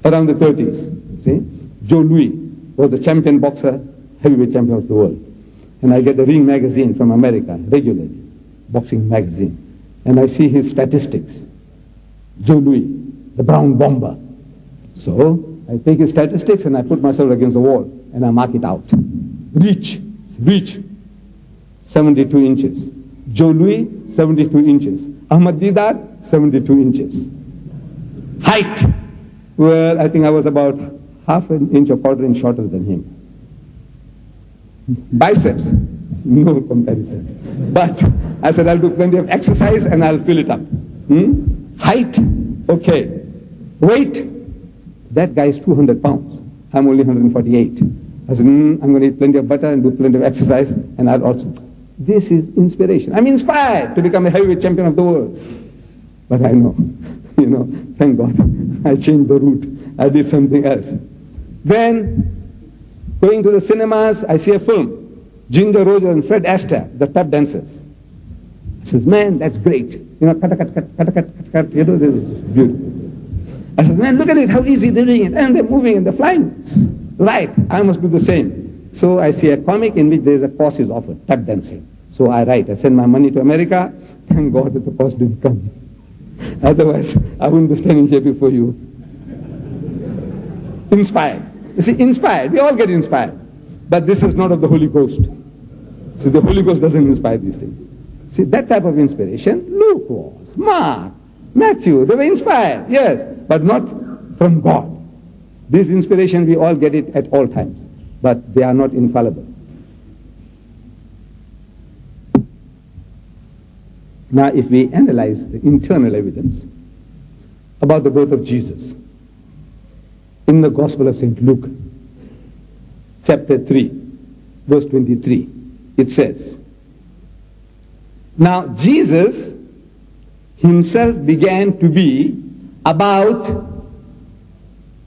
Around the 30s. See? Joe Louis was the champion boxer, heavyweight champion of the world. And I get the Ring magazine from America regularly, boxing magazine. And I see his statistics. Joe Louis, the brown bomber. So I take his statistics and I put myself against the wall and I mark it out. Reach, 72 inches. Joe Louis, 72 inches. Ahmed Deedat, 72 inches. Height, well, I think I was about half an inch or quarter inch shorter than him. Biceps, no comparison. But I said, I'll do plenty of exercise and I'll fill it up. Height, okay. Weight, that guy is 200 pounds. I'm only 148. I said, I'm going to eat plenty of butter and do plenty of exercise, and I'll also. This is inspiration. I'm inspired to become a heavyweight champion of the world. But I know, thank God, I changed the route. I did something else. Then, going to the cinemas, I see a film. Ginger Rogers and Fred Astaire, the tap dancers. I says, man, that's great. Cut, this is beautiful. I says, man, look at it, how easy they're doing it. And they're moving and they're flying. Right, I must do the same. So I see a comic in which there is a course is offered, tap dancing. So I write, I send my money to America. Thank God that the course didn't come. Otherwise, I wouldn't be standing here before you. Inspired. You see, inspired. We all get inspired. But this is not of the Holy Ghost. See, the Holy Ghost doesn't inspire these things. See, that type of inspiration, Luke was, Mark, Matthew, they were inspired, yes, but not from God. This inspiration, we all get it at all times, but they are not infallible. Now, if we analyze the internal evidence about the birth of Jesus, in the Gospel of St. Luke, chapter 3, verse 23, it says, now Jesus himself began to be about,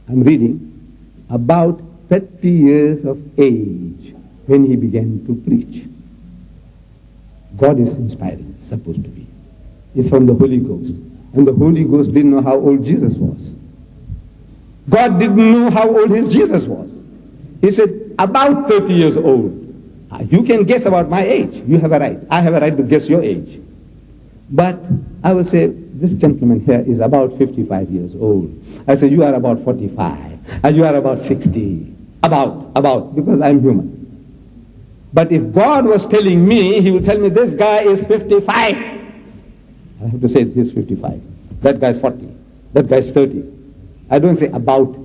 I'm reading, about 30 years of age when he began to preach. God is inspiring, supposed to be. It's from the Holy Ghost. And the Holy Ghost didn't know how old Jesus was. God didn't know how old his Jesus was. He said, about 30 years old. You can guess about my age. You have a right. I have a right to guess your age. But I will say, this gentleman here is about 55 years old. I say, you are about 45. And you are about 60. About, because I'm human. But if God was telling me, he would tell me, this guy is 55. I have to say, he's 55. That guy is 40. That guy is 30. I don't say about.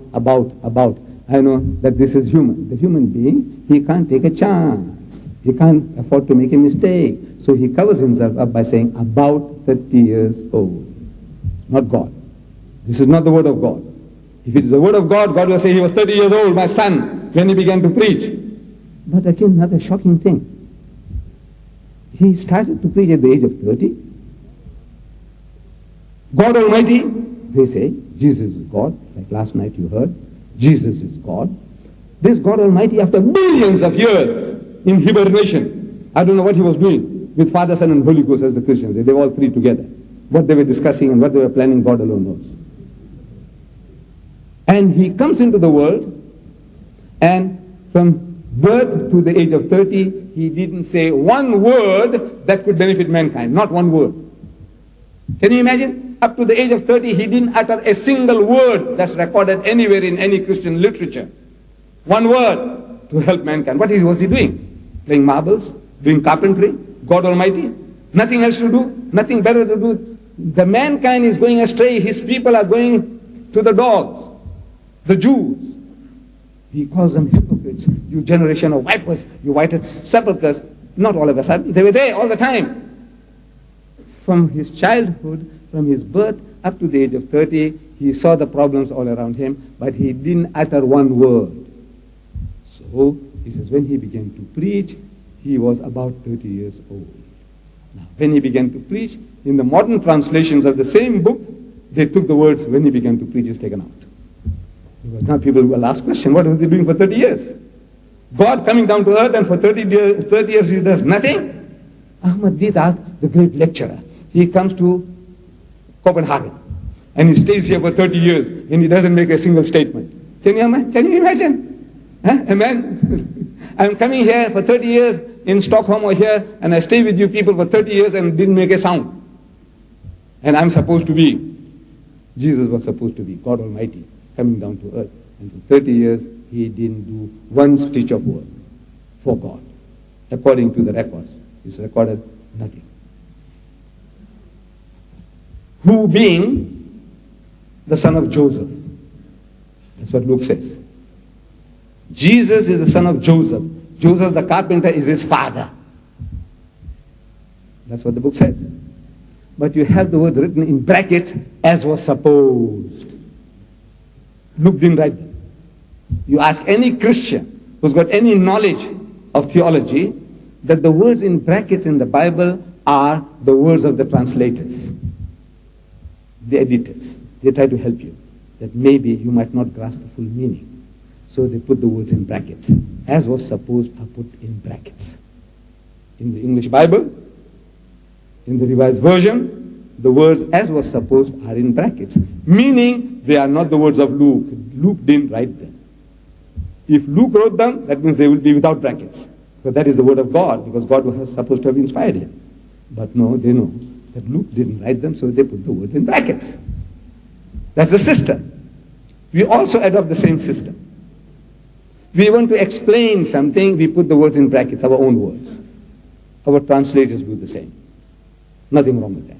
I know that this is human. The human being, he can't take a chance. He can't afford to make a mistake. So he covers himself up by saying, about 30 years old. Not God. This is not the word of God. If it is the word of God, God will say, he was 30 years old, my son, when he began to preach. But again, another shocking thing. He started to preach at the age of 30. God Almighty, they say, Jesus is God. Like last night you heard, Jesus is God. This God Almighty, after millions of years in hibernation, I don't know what he was doing with Father, Son, and Holy Ghost as the Christians. They were all three together. What they were discussing and what they were planning, God alone knows. And he comes into the world, and from birth to the age of 30, he didn't say one word that could benefit mankind. Not one word. Can you imagine? Up to the age of 30, he didn't utter a single word that's recorded anywhere in any Christian literature. One word to help mankind. What was he doing? Playing marbles? Doing carpentry? God Almighty? Nothing else to do? Nothing better to do? The mankind is going astray. His people are going to the dogs. The Jews. He calls them hypocrites. You generation of vipers. You whited sepulchres. Not all of a sudden. They were there all the time. From his childhood, from his birth up to the age of 30, he saw the problems all around him, but he didn't utter one word. So, he says, when he began to preach, he was about 30 years old. Now, when he began to preach, in the modern translations of the same book, they took the words, when he began to preach, is taken out. Because now people will ask question, what was he doing for 30 years? God coming down to earth and for 30 years he does nothing? Ahmed Deedat, the great lecturer, he comes to Copenhagen and he stays here for 30 years and he doesn't make a single statement. Can you imagine? Huh? A man, I'm coming here for 30 years in Stockholm or here, and I stay with you people for 30 years and didn't make a sound. And I'm supposed to be, Jesus was supposed to be, God Almighty, coming down to earth. And for 30 years, he didn't do one stitch of work for God. According to the records, he's recorded nothing. Who being the son of Joseph. That's what Luke says. Jesus is the son of Joseph. Joseph the carpenter is his father. That's what the book says. But you have the word written in brackets, as was supposed. Luke didn't write them. You ask any Christian who's got any knowledge of theology, that the words in brackets in the Bible are the words of the translators, the editors. They try to help you, that maybe you might not grasp the full meaning. So they put the words in brackets. As was supposed are put in brackets. In the English Bible, in the Revised Version, the words as was supposed are in brackets. Meaning they are not the words of Luke. Luke didn't write them. If Luke wrote them, that means they will be without brackets. Because that is the word of God, because God was supposed to have inspired him. But no, they know that Luke didn't write them, so they put the words in brackets. That's the system. We also adopt the same system. We want to explain something, we put the words in brackets, our own words. Our translators do the same. Nothing wrong with that.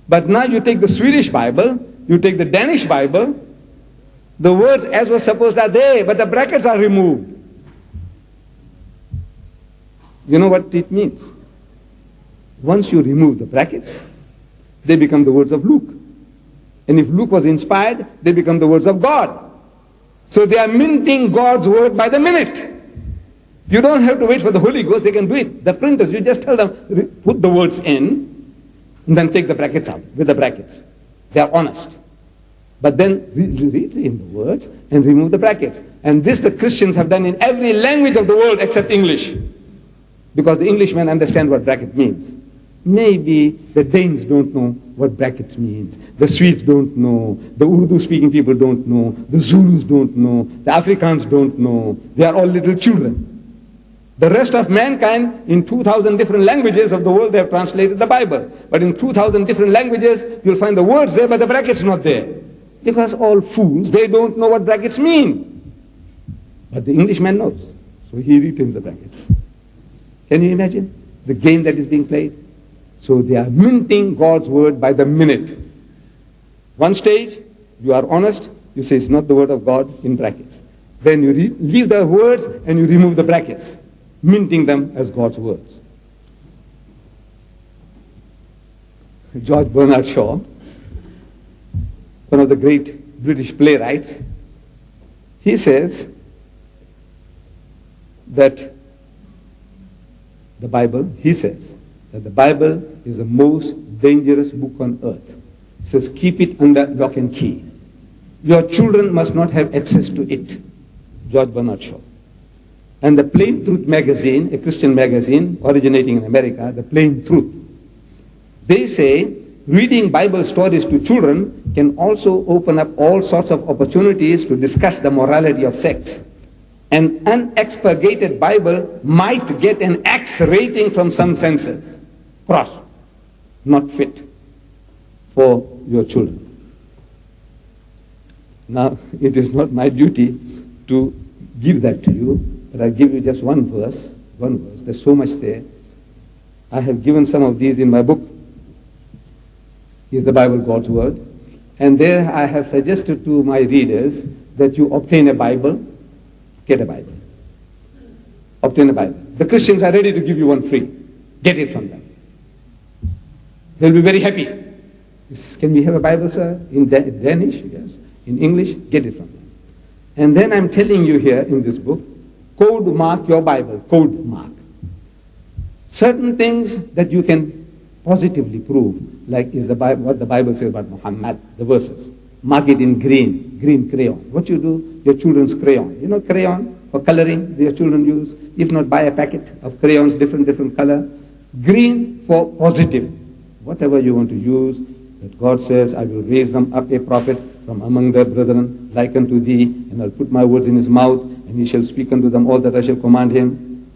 But now you take the Swedish Bible, you take the Danish Bible, the words as was supposed are there, but the brackets are removed. You know what it means? Once you remove the brackets, they become the words of Luke. And if Luke was inspired, they become the words of God. So they are minting God's word by the minute. You don't have to wait for the Holy Ghost, they can do it. The printers, you just tell them, put the words in, and then take the brackets out with the brackets. They are honest. But then read in the words and remove the brackets. And this the Christians have done in every language of the world except English. Because the Englishmen understand what bracket means. Maybe the Danes don't know what brackets means. The Swedes don't know. The Urdu-speaking people don't know. The Zulus don't know. The Africans don't know. They are all little children. The rest of mankind, in 2,000 different languages of the world, they have translated the Bible. But in 2,000 different languages, you'll find the words there, but the brackets not there. Because all fools, they don't know what brackets mean. But the Englishman knows. So he retains the brackets. Can you imagine the game that is being played? So they are minting God's word by the minute. One stage, you are honest, you say it's not the word of God in brackets. Then you leave the words and you remove the brackets, minting them as God's words. George Bernard Shaw, one of the great British playwrights, he says that the Bible is the most dangerous book on earth. He says, keep it under lock and key. Your children must not have access to it. George Bernard Shaw. And the Plain Truth magazine, a Christian magazine originating in America, the Plain Truth, they say reading Bible stories to children can also open up all sorts of opportunities to discuss the morality of sex. An unexpurgated Bible might get an X rating from some censors. Cross. Not fit for your children. Now, it is not my duty to give that to you, but I'll give you just one verse. There's so much there. I have given some of these in my book, Is the Bible God's Word? And there I have suggested to my readers that you obtain a Bible, get a Bible. Obtain a Bible. The Christians are ready to give you one free. Get it from them. They'll be very happy. Can we have a Bible, sir? In Danish? Yes. In English? Get it from them. And then I'm telling you here in this book, code mark your Bible. Code mark. Certain things that you can positively prove, like is what the Bible says about Muhammad, the verses. Mark it in green crayon. What you do? Your children's crayon. You know crayon for coloring your children use? If not, buy a packet of crayons, different color. Green for positive. Whatever you want to use, that God says, I will raise them up a prophet from among their brethren, like unto thee, and I'll put my words in his mouth, and he shall speak unto them all that I shall command him.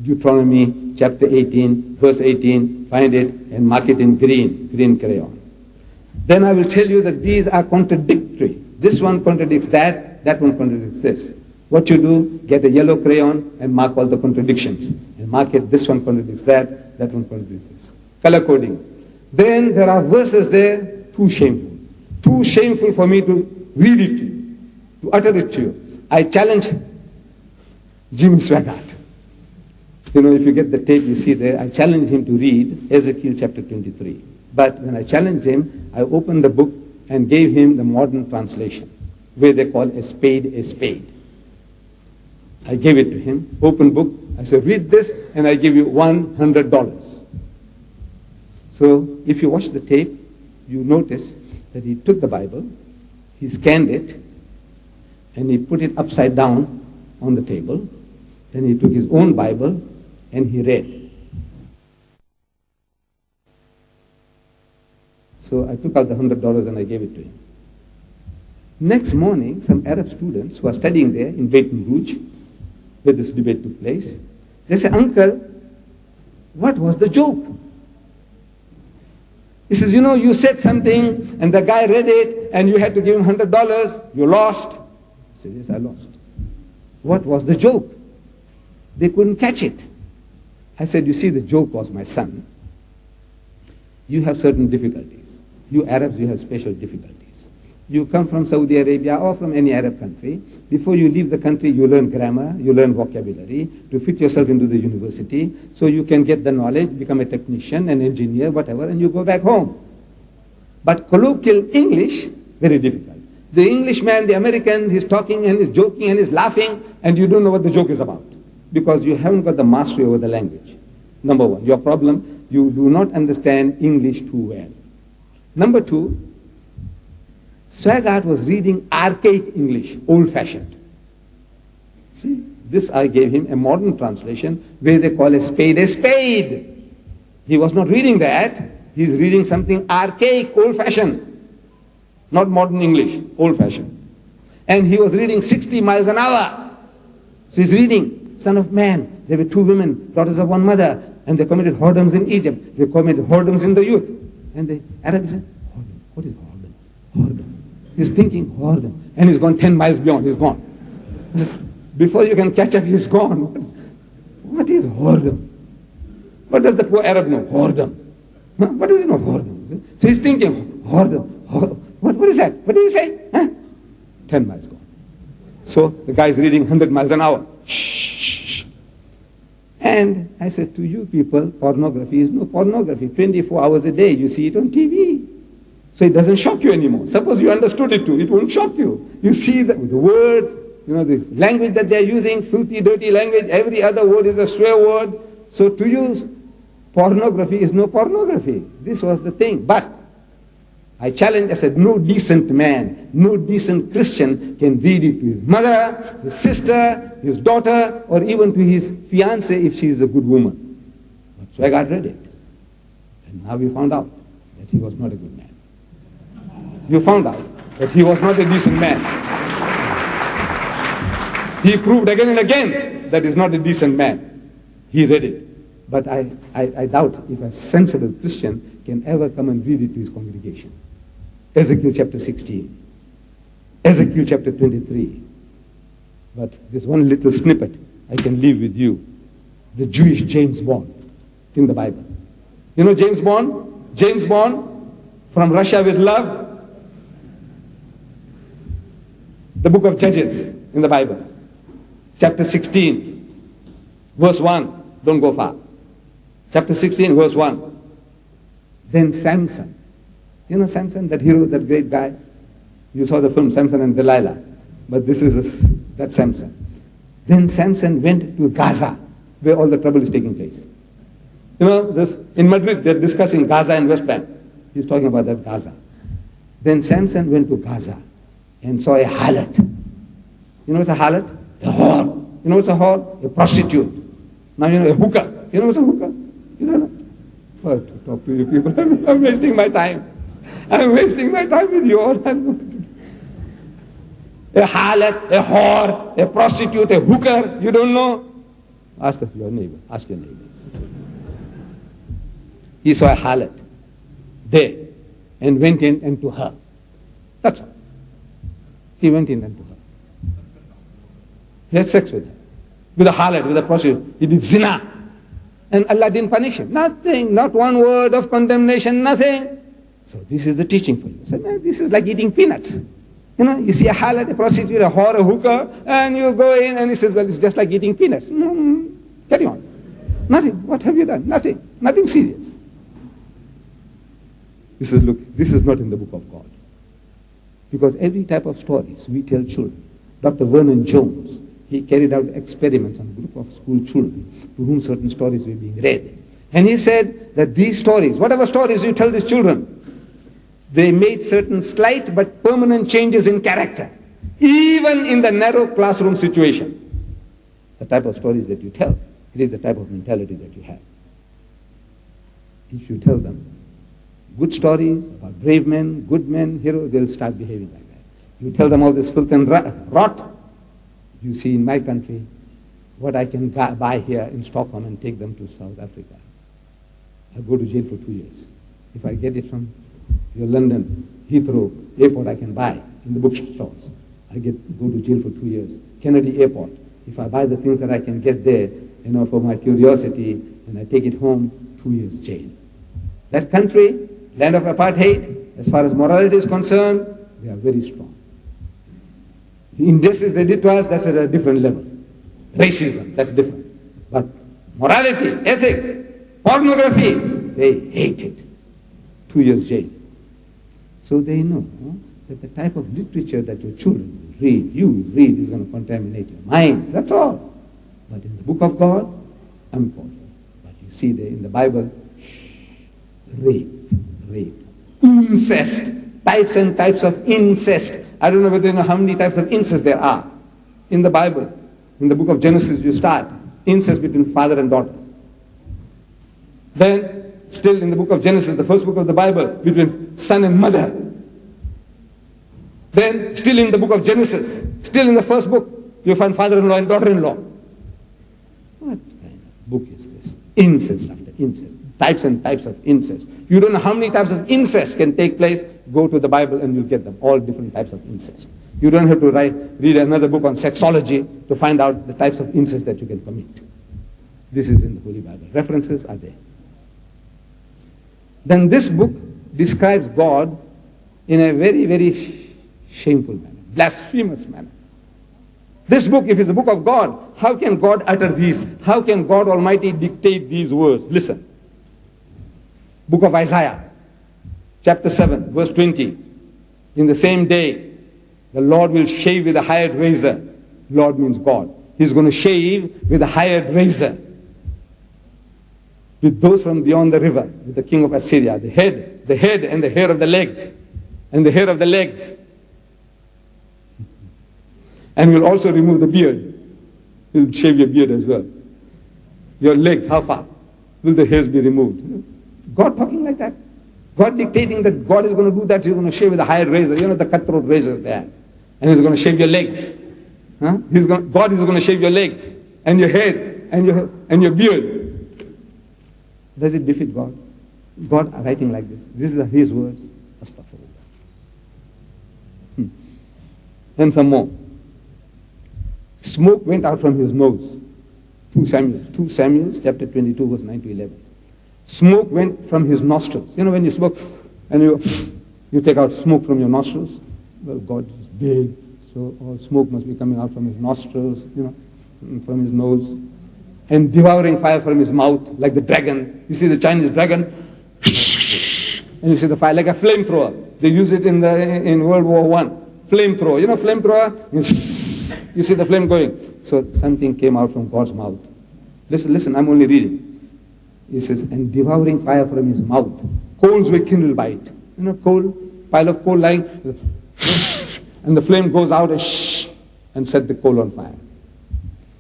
Deuteronomy chapter 18, verse 18, find it and mark it in green crayon. Then I will tell you that these are contradictory. This one contradicts that one contradicts this. What you do, get a yellow crayon and mark all the contradictions. And mark it, this one contradicts that one contradicts this. Color coding. Then there are verses there, too shameful. Too shameful for me to read it to you, to utter it to you. I challenge Jimmy Swaggart. You know, if you get the tape, you see there, I challenge him to read Ezekiel chapter 23. But when I challenged him, I opened the book and gave him the modern translation, where they call a spade a spade. I gave it to him, open book. I said, read this, and I give you $100. So if you watch the tape, you notice that he took the Bible, he scanned it, and he put it upside down on the table. Then he took his own Bible and he read. So I took out the $100 and I gave it to him. Next morning, some Arab students who are studying there in Baton Rouge, where this debate took place, they said, Uncle, what was the joke? He says, you know, you said something and the guy read it and you had to give him $100. You lost. I said, yes, I lost. What was the joke? They couldn't catch it. I said, you see, the joke was, my son, you have certain difficulties. You Arabs, you have special difficulties. You come from Saudi Arabia or from any Arab country. Before you leave the country, you learn grammar, you learn vocabulary to fit yourself into the university so you can get the knowledge, become a technician, an engineer, whatever, and you go back home. But colloquial English, very difficult. The Englishman, the American, he's talking and he's joking and he's laughing, and you don't know what the joke is about because you haven't got the mastery over the language. Number one, your problem, you do not understand English too well. Number two, Swaggart was reading archaic English, old-fashioned. See, this I gave him a modern translation where they call a spade a spade. He was not reading that. He's reading something archaic, old-fashioned. Not modern English, old-fashioned. And he was reading 60 miles an hour. So he's reading, Son of Man. There were two women, daughters of one mother, and they committed whoredoms in Egypt. They committed whoredoms in the youth. And the Arab said, whoredom. What is whoredom? Whoredom. He's thinking whoredom. And he's gone 10 miles beyond. He's gone. Before you can catch up, he's gone. What is whoredom? What does the poor Arab know? Whoredom. Huh? What does he know? Whoredom. So he's thinking, whoredom. What is that? What did he say? Huh? 10 miles gone. So the guy's reading 100 miles an hour. Shh. And I said, to you people, pornography is no pornography. 24 hours a day, you see it on TV. So it doesn't shock you anymore. Suppose you understood it too, it won't shock you. You see the words, the language that they're using, filthy, dirty language, every other word is a swear word. So to you, pornography is no pornography. This was the thing. But I challenge, I said, no decent man, no decent Christian can read it to his mother, his sister, his daughter, or even to his fiancée if she is a good woman. But Shaikh read it. And now we found out that he was not a good man. You found out that he was not a decent man. He proved again and again that he's not a decent man. He read it. But I doubt if a sensible Christian can ever come and read it to his congregation. Ezekiel chapter 16. Ezekiel chapter 23. But there's one little snippet I can leave with you. The Jewish James Bond in the Bible. You know James Bond? James Bond from Russia with Love. The book of Judges in the Bible. Chapter 16. Verse 1. Don't go far. Chapter 16, verse 1. Then Samson. You know Samson, that hero, that great guy? You saw the film Samson and Delilah. But this is that Samson. Then Samson went to Gaza, where all the trouble is taking place. You know, in Madrid, they're discussing Gaza and West Bank. He's talking about that Gaza. Then Samson went to Gaza and saw a harlot. You know what's a harlot? A whore. You know what's a whore? A prostitute. Now you know a hooker. You know what's a hooker? You don't know? Oh, to talk to you people, I'm wasting my time. I'm wasting my time with you all. A harlot, a whore, a prostitute, a hooker, you don't know? Ask your neighbor. Ask your neighbor. He saw a harlot there and went in and to her. That's all. He went in and to her. He had sex with her. With a harlot, with a prostitute. He did zina. And Allah didn't punish him. Nothing. Not one word of condemnation. Nothing. So this is the teaching for you. So, man, this is like eating peanuts. You know, you see a harlot, a prostitute, a whore, a hooker, and you go in and he says, well, it's just like eating peanuts. Carry on. Nothing. What have you done? Nothing. Nothing serious. He says, look, this is not in the book of God. Because every type of stories we tell children. Dr. Vernon Jones, he carried out experiments on a group of school children to whom certain stories were being read. And he said that these stories, whatever stories you tell these children, they made certain slight but permanent changes in character, even in the narrow classroom situation. The type of stories that you tell, it is the type of mentality that you have. If you tell them good stories about brave men, good men, heroes, they'll start behaving like that. You tell them all this filth and rot. You see in my country what I can buy here in Stockholm and take them to South Africa. I go to jail for 2 years. If I get it from your London Heathrow airport, I can buy in the bookstores. I go to jail for 2 years. Kennedy Airport. If I buy the things that I can get there, you know, for my curiosity, and I take it home, 2 years jail. That country, land of apartheid, as far as morality is concerned, they are very strong. The injustice they did to us, that's at a different level. Racism, that's different. But morality, ethics, pornography, they hate it. 2 years jail. So they know that the type of literature that your children will read, you will read, is going to contaminate your minds. That's all. But in the book of God, I'm calling. But you see there in the Bible, rape, incest, types and types of incest. I don't know whether you know how many types of incest there are in the Bible. In the book of Genesis, you start incest between father and daughter. Then, still in the book of Genesis, the first book of the Bible, between son and mother. Then, still in the book of Genesis, still in the first book, you find father-in-law and daughter-in-law. What kind of book is this? Incest after incest. Types and types of incest. You don't know how many types of incest can take place. Go to the Bible and you'll get them. All different types of incest. You don't have to read another book on sexology to find out the types of incest that you can commit. This is in the Holy Bible. References are there. Then this book describes God in a very, very shameful manner, blasphemous manner. This book, if it's a book of God, how can God utter these? How can God Almighty dictate these words? Listen. Book of Isaiah, chapter 7, verse 20. In the same day, the Lord will shave with a hired razor. Lord means God. He's going to shave with a hired razor. With those from beyond the river, with the king of Assyria, the head and the hair of the legs. and the hair of the legs. And we'll also remove the beard. We'll shave your beard as well. Your legs, how far will the hairs be removed? God talking like that. God dictating that God is going to do that. He's going to shave with a hired razor. You know the cutthroat razors there. And He's going to shave your legs. Huh? God is going to shave your legs and your head and your beard. Does it befit God? God writing like this. These are His words. Astaghfirullah. And some more. Smoke went out from His nose. 2 Samuel chapter 22 verse 9 to 11. Smoke went from His nostrils. You know when you smoke and you take out smoke from your nostrils? Well, God is big, so all smoke must be coming out from His nostrils, from His nose. And devouring fire from His mouth, like the dragon. You see the Chinese dragon? And you see the fire like a flamethrower. They use it in World War I. Flamethrower. You know flamethrower? You see the flame going. So something came out from God's mouth. Listen, I'm only reading. He says, and devouring fire from His mouth. Coals were kindled by it. You know, pile of coal lying. And the flame goes out and set the coal on fire.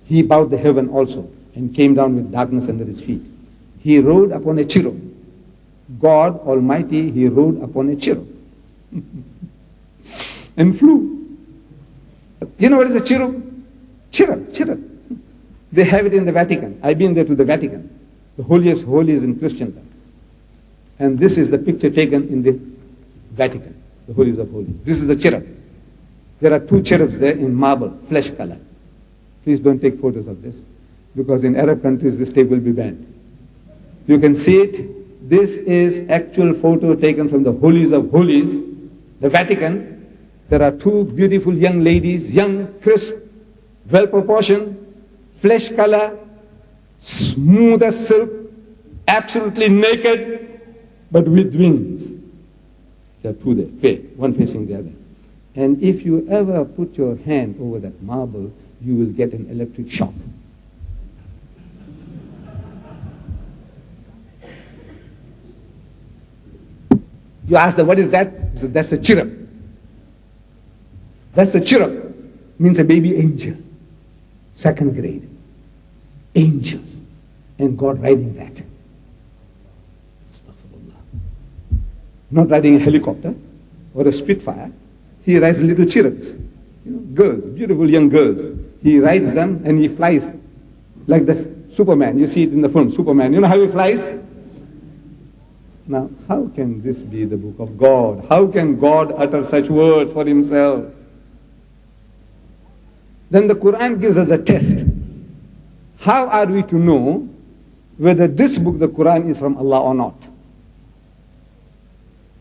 He bowed the heaven also and came down with darkness under His feet. He rode upon a cherub. God Almighty, He rode upon a cherub. And flew. You know what is a cherub? Cherub. They have it in the Vatican. I've been there to the Vatican. The holiest holies in Christendom. And this is the picture taken in the Vatican. The holies of holies. This is the cherub. There are 2 cherubs there in marble, flesh color. Please don't take photos of this, because in Arab countries this tape will be banned. You can see it. This is actual photo taken from the holies of holies, the Vatican. There are 2 beautiful young ladies, young, crisp, well proportioned, flesh color, smooth as silk, absolutely naked, but with wings. There are 2 there, one facing the other. And if you ever put your hand over that marble, you will get an electric shock. You ask them, what is that? He said, that's a cherub. That's a cherub. Means a baby angel. 2nd grade. Angels. And God riding that. Astaghfirullah. Not riding a helicopter or a Spitfire. He rides little cherubs. Girls, beautiful young girls. He rides them and he flies like this Superman. You see it in the film, Superman. You know how he flies? Now, how can this be the book of God? How can God utter such words for Himself? Then the Quran gives us a test. How are we to know whether this book, the Quran, is from Allah or not?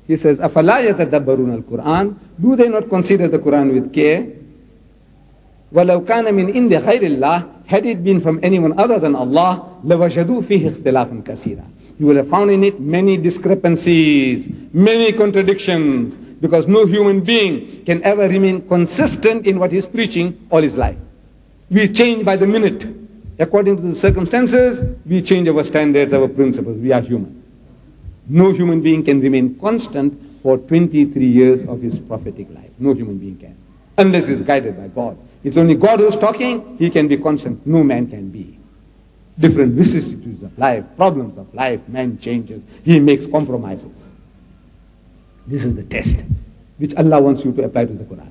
He says, أَفَلَا يَتَدَبَّرُونَ الْقُرْآنَ. Do they not consider the Quran with care? وَلَوْ كَانَ مِنْ إِنْدِ غَيْرِ اللَّهِ. Had it been from anyone other than Allah, لَوَجَدُوا فِيهِ اخْتِلَافًا كَثِيرًا. You will have found in it many discrepancies, many contradictions, because no human being can ever remain consistent in what he's preaching all his life. We change by the minute. According to the circumstances, we change our standards, our principles. We are human. No human being can remain constant for 23 years of his prophetic life. No human being can. Unless he's guided by God. It's only God who's talking, he can be constant. No man can be. Different vicissitudes of life, problems of life, man changes. He makes compromises. This is the test which Allah wants you to apply to the Quran.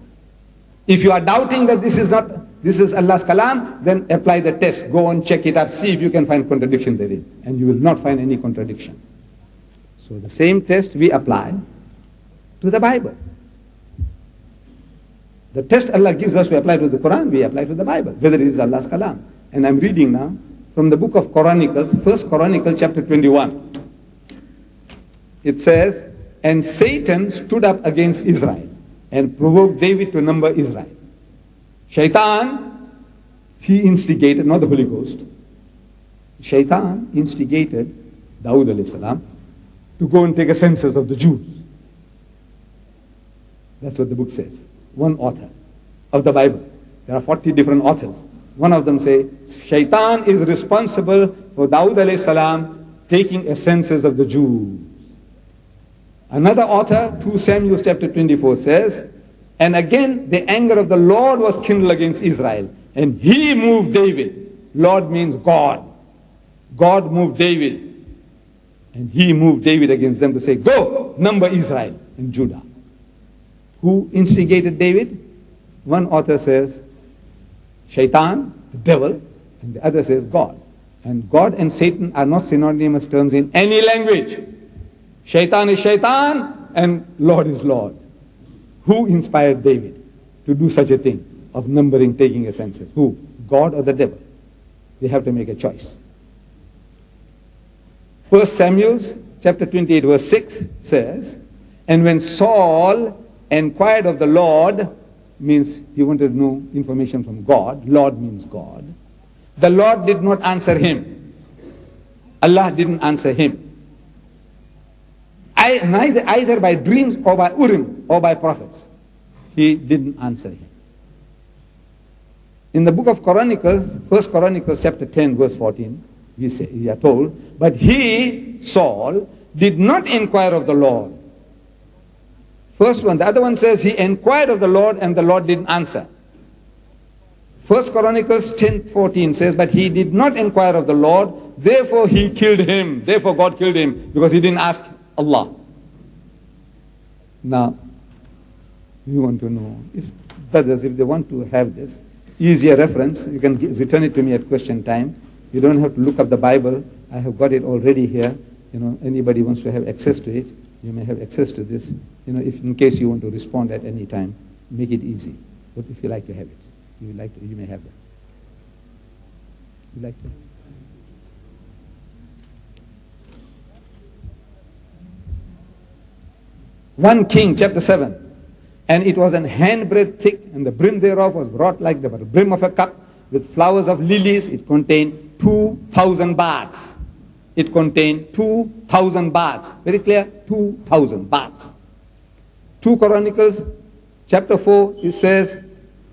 If you are doubting that this is Allah's kalam, then apply the test. Go and check it up. See if you can find contradiction therein. And you will not find any contradiction. So the same test we apply to the Bible. The test Allah gives us to apply to the Quran, we apply to the Bible, whether it is Allah's kalam. And I'm reading now from the book of Chronicles, 1 Chronicles chapter 21. It says, and Satan stood up against Israel and provoked David to number Israel. Shaitan, he instigated, not the Holy Ghost. Shaitan instigated Dawood alayhi salam to go and take a census of the Jews. That's what the book says. One author of the Bible. There are 40 different authors. One of them say, Shaitan is responsible for Dawood alayhi salam taking a census of the Jews. Another author, 2 Samuel chapter 24 says, and again the anger of the Lord was kindled against Israel, and he moved David. Lord means God. God moved David, and he moved David against them to say, go, number Israel and Judah. Who instigated David? One author says, Shaitan, the devil, and the other says God. And God and Satan are not synonymous terms in any language. Shaitan is Shaitan, and Lord is Lord. Who inspired David to do such a thing of numbering, taking a census? Who? God or the devil? They have to make a choice. 1 Samuel chapter 28 verse 6 says, and when Saul inquired of the Lord, means he wanted to know information from God. Lord means God. The Lord did not answer him. Allah didn't answer him. Either by dreams or by Urim or by prophets. He didn't answer him. In the book of Chronicles, 1 Chronicles chapter 10 verse 14, we are told, but he, Saul, did not inquire of the Lord. First one. The other one says he inquired of the Lord and the Lord didn't answer. 1 Chronicles 10:14 says, but he did not inquire of the Lord, therefore he killed him. Therefore God killed him, because he didn't ask Allah. Now, we want to know, if brothers, if they want to have this easier reference, you can return it to me at question time. You don't have to look up the Bible. I have got it already here. Anybody wants to have access to it, you may have access to this. If in case you want to respond at any time, make it easy. But if you like to have it, you may have that. You like to? 1 King chapter 7. And it was an handbreadth thick, and the brim thereof was wrought like the brim of a cup, with flowers of lilies. It contained 2,000 baths. It contained 2,000 baths. Very clear? 2,000 baths. 2 Chronicles chapter 4, it says,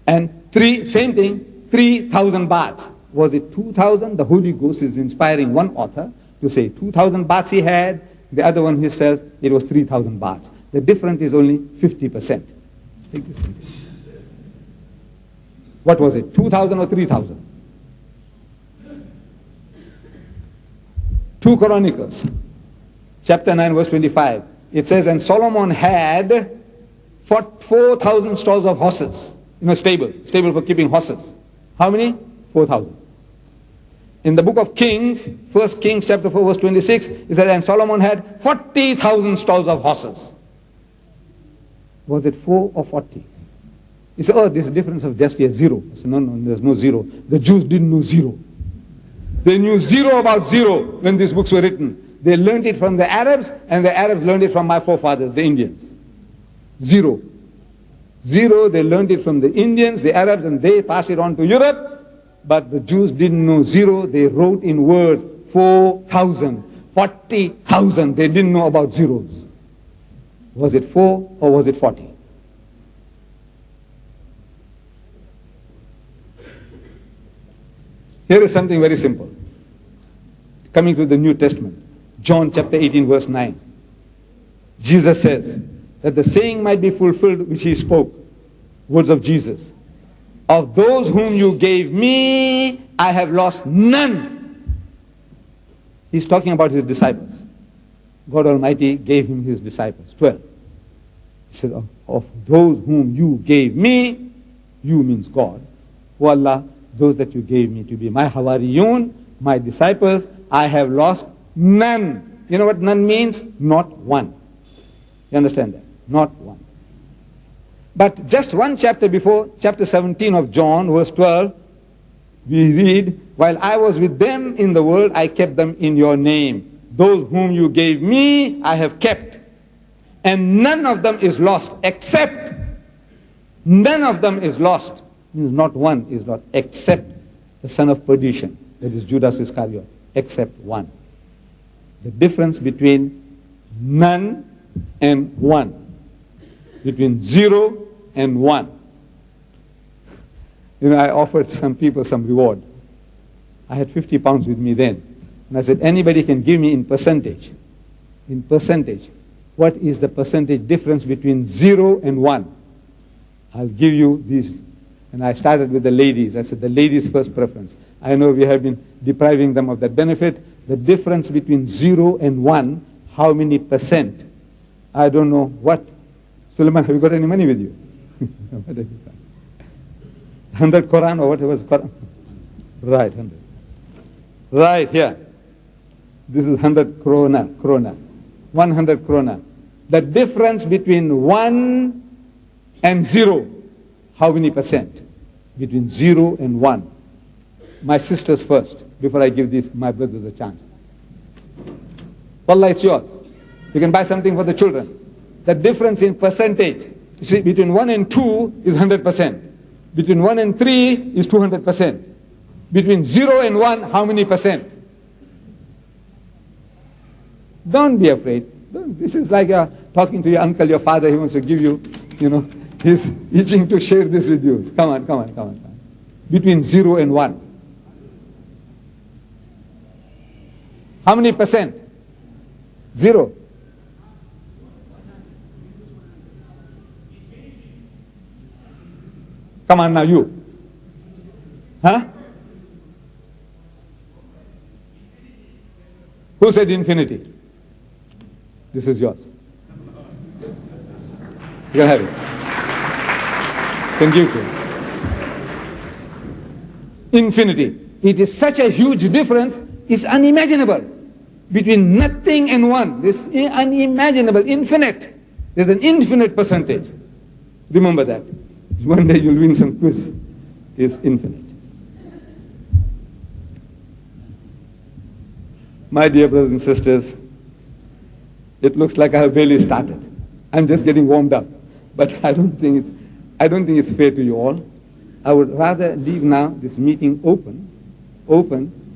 and same thing, 3,000 baths. Was it 2,000? The Holy Ghost is inspiring one author to say 2,000 baths he had. The other one, he says, it was 3,000 baths. The difference is only 50%. Take this. What was it? 2,000 or 3,000? 2 Chronicles, chapter 9, verse 25. It says, and Solomon had 4,000 stalls of horses. Stable for keeping horses. How many? 4,000. In the book of Kings, 1 Kings chapter 4, verse 26, it says, and Solomon had 40,000 stalls of horses. Was it 4 or 40? He said, oh, this difference of just here, 0. I said, no, there's no 0. The Jews didn't know 0. They knew 0 about 0 when these books were written. They learned it from the Arabs, and the Arabs learned it from my forefathers, the Indians. 0. 0, they learned it from the Indians, the Arabs, and they passed it on to Europe. But the Jews didn't know 0. They wrote in words 4,000, 40,000. They didn't know about zeros. Was it 4 or was it 40? Here is something very simple. Coming to the New Testament, John chapter 18 verse 9. Jesus says that the saying might be fulfilled which he spoke, words of Jesus. Of those whom you gave me, I have lost none. He's talking about his disciples. God Almighty gave him his disciples, 12. He said, of those whom you gave me, you means God. O Allah, those that you gave me to be my Hawariyun, my disciples, I have lost none. You know what none means? Not one. You understand that? Not one. But just one chapter before, chapter 17 of John, verse 12, we read, while I was with them in the world, I kept them in your name. Those whom you gave me, I have kept. And none of them is lost, except, none of them is lost. Means not one is lost, except the son of perdition, that is Judas Iscariot, except one. The difference between none and one, between 0 and 1. I offered some people some reward. I had 50 pounds with me then. And I said, anybody can give me in percentage, what is the percentage difference between 0 and 1. I'll give you these. And I started with the ladies. I said the ladies' first preference. I know we have been depriving them of that benefit. The difference between 0 and 1, how many percent? I don't know what. Suleiman, have you got any money with you? 100 Quran or whatever is Quran? Right, 100. Right here. This is 100 krona. 100 krona. The difference between 1 and 0, how many percent? Between 0 and 1. My sisters first, before I give these, my brothers a chance. Wallah, it's yours. You can buy something for the children. The difference in percentage, you see, between 1 and 2 is 100%. Between 1 and 3 is 200%. Between 0 and 1, how many percent? Don't be afraid. This is like talking to your uncle, your father. He wants to give you, he's itching to share this with you. Come on. Between 0 and 1. How many percent? 0. Come on now, you. Huh? Who said infinity? This is yours. You can have it. You can give it to him. Infinity. It is such a huge difference, it's unimaginable. Between nothing and 1, this is unimaginable, infinite. There's an infinite percentage. Remember that. One day you'll win some quiz. It's infinite. My dear brothers and sisters, it looks like I have barely started. I'm just getting warmed up. But I don't think it's fair to you all. I would rather leave now this meeting open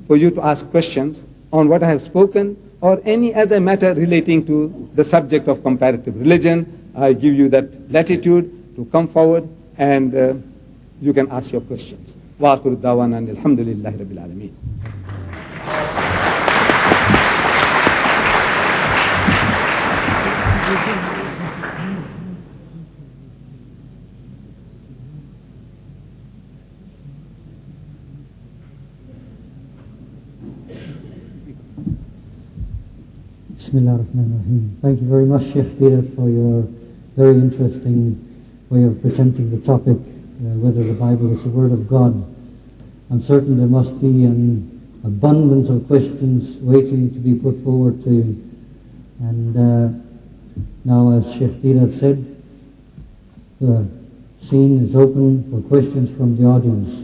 for you to ask questions on what I have spoken or any other matter relating to the subject of comparative religion. I give you that latitude to come forward and you can ask your questions. Wa akhiru da'wana alhamdulillahi rabbil alameen. Bismillah ar-Rahman ar-Rahim. Thank you very much, Shaykh Deedat, for your very interesting way of presenting the topic, whether the Bible is the Word of God. I'm certain there must be an abundance of questions waiting to be put forward to you. And now, as Shaykh Deedat said, the scene is open for questions from the audience.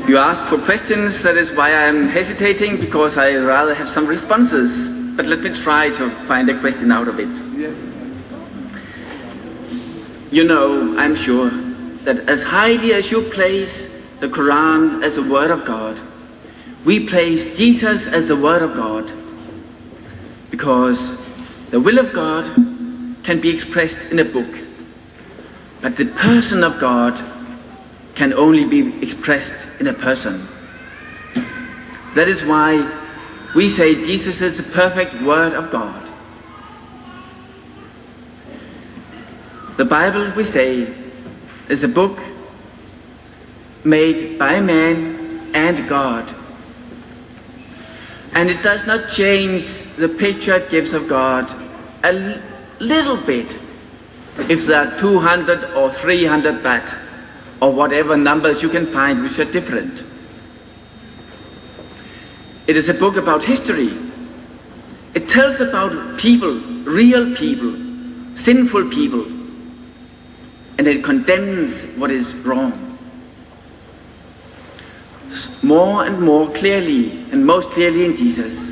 You asked for questions, that is why I'm hesitating, because I rather have some responses. But let me try to find a question out of it. Yes. You know, I'm sure, that as highly as you place the Quran as the Word of God, we place Jesus as the Word of God, because the will of God can be expressed in a book, but the person of God can only be expressed in a person. That is why we say Jesus is the perfect Word of God. The Bible, we say, is a book made by man and God. And it does not change the picture it gives of God a little bit if there are 200 or 300 bat or whatever numbers you can find which are different. It is a book about history. It tells about people, real people, sinful people, and it condemns what is wrong. More and more clearly, and most clearly in Jesus,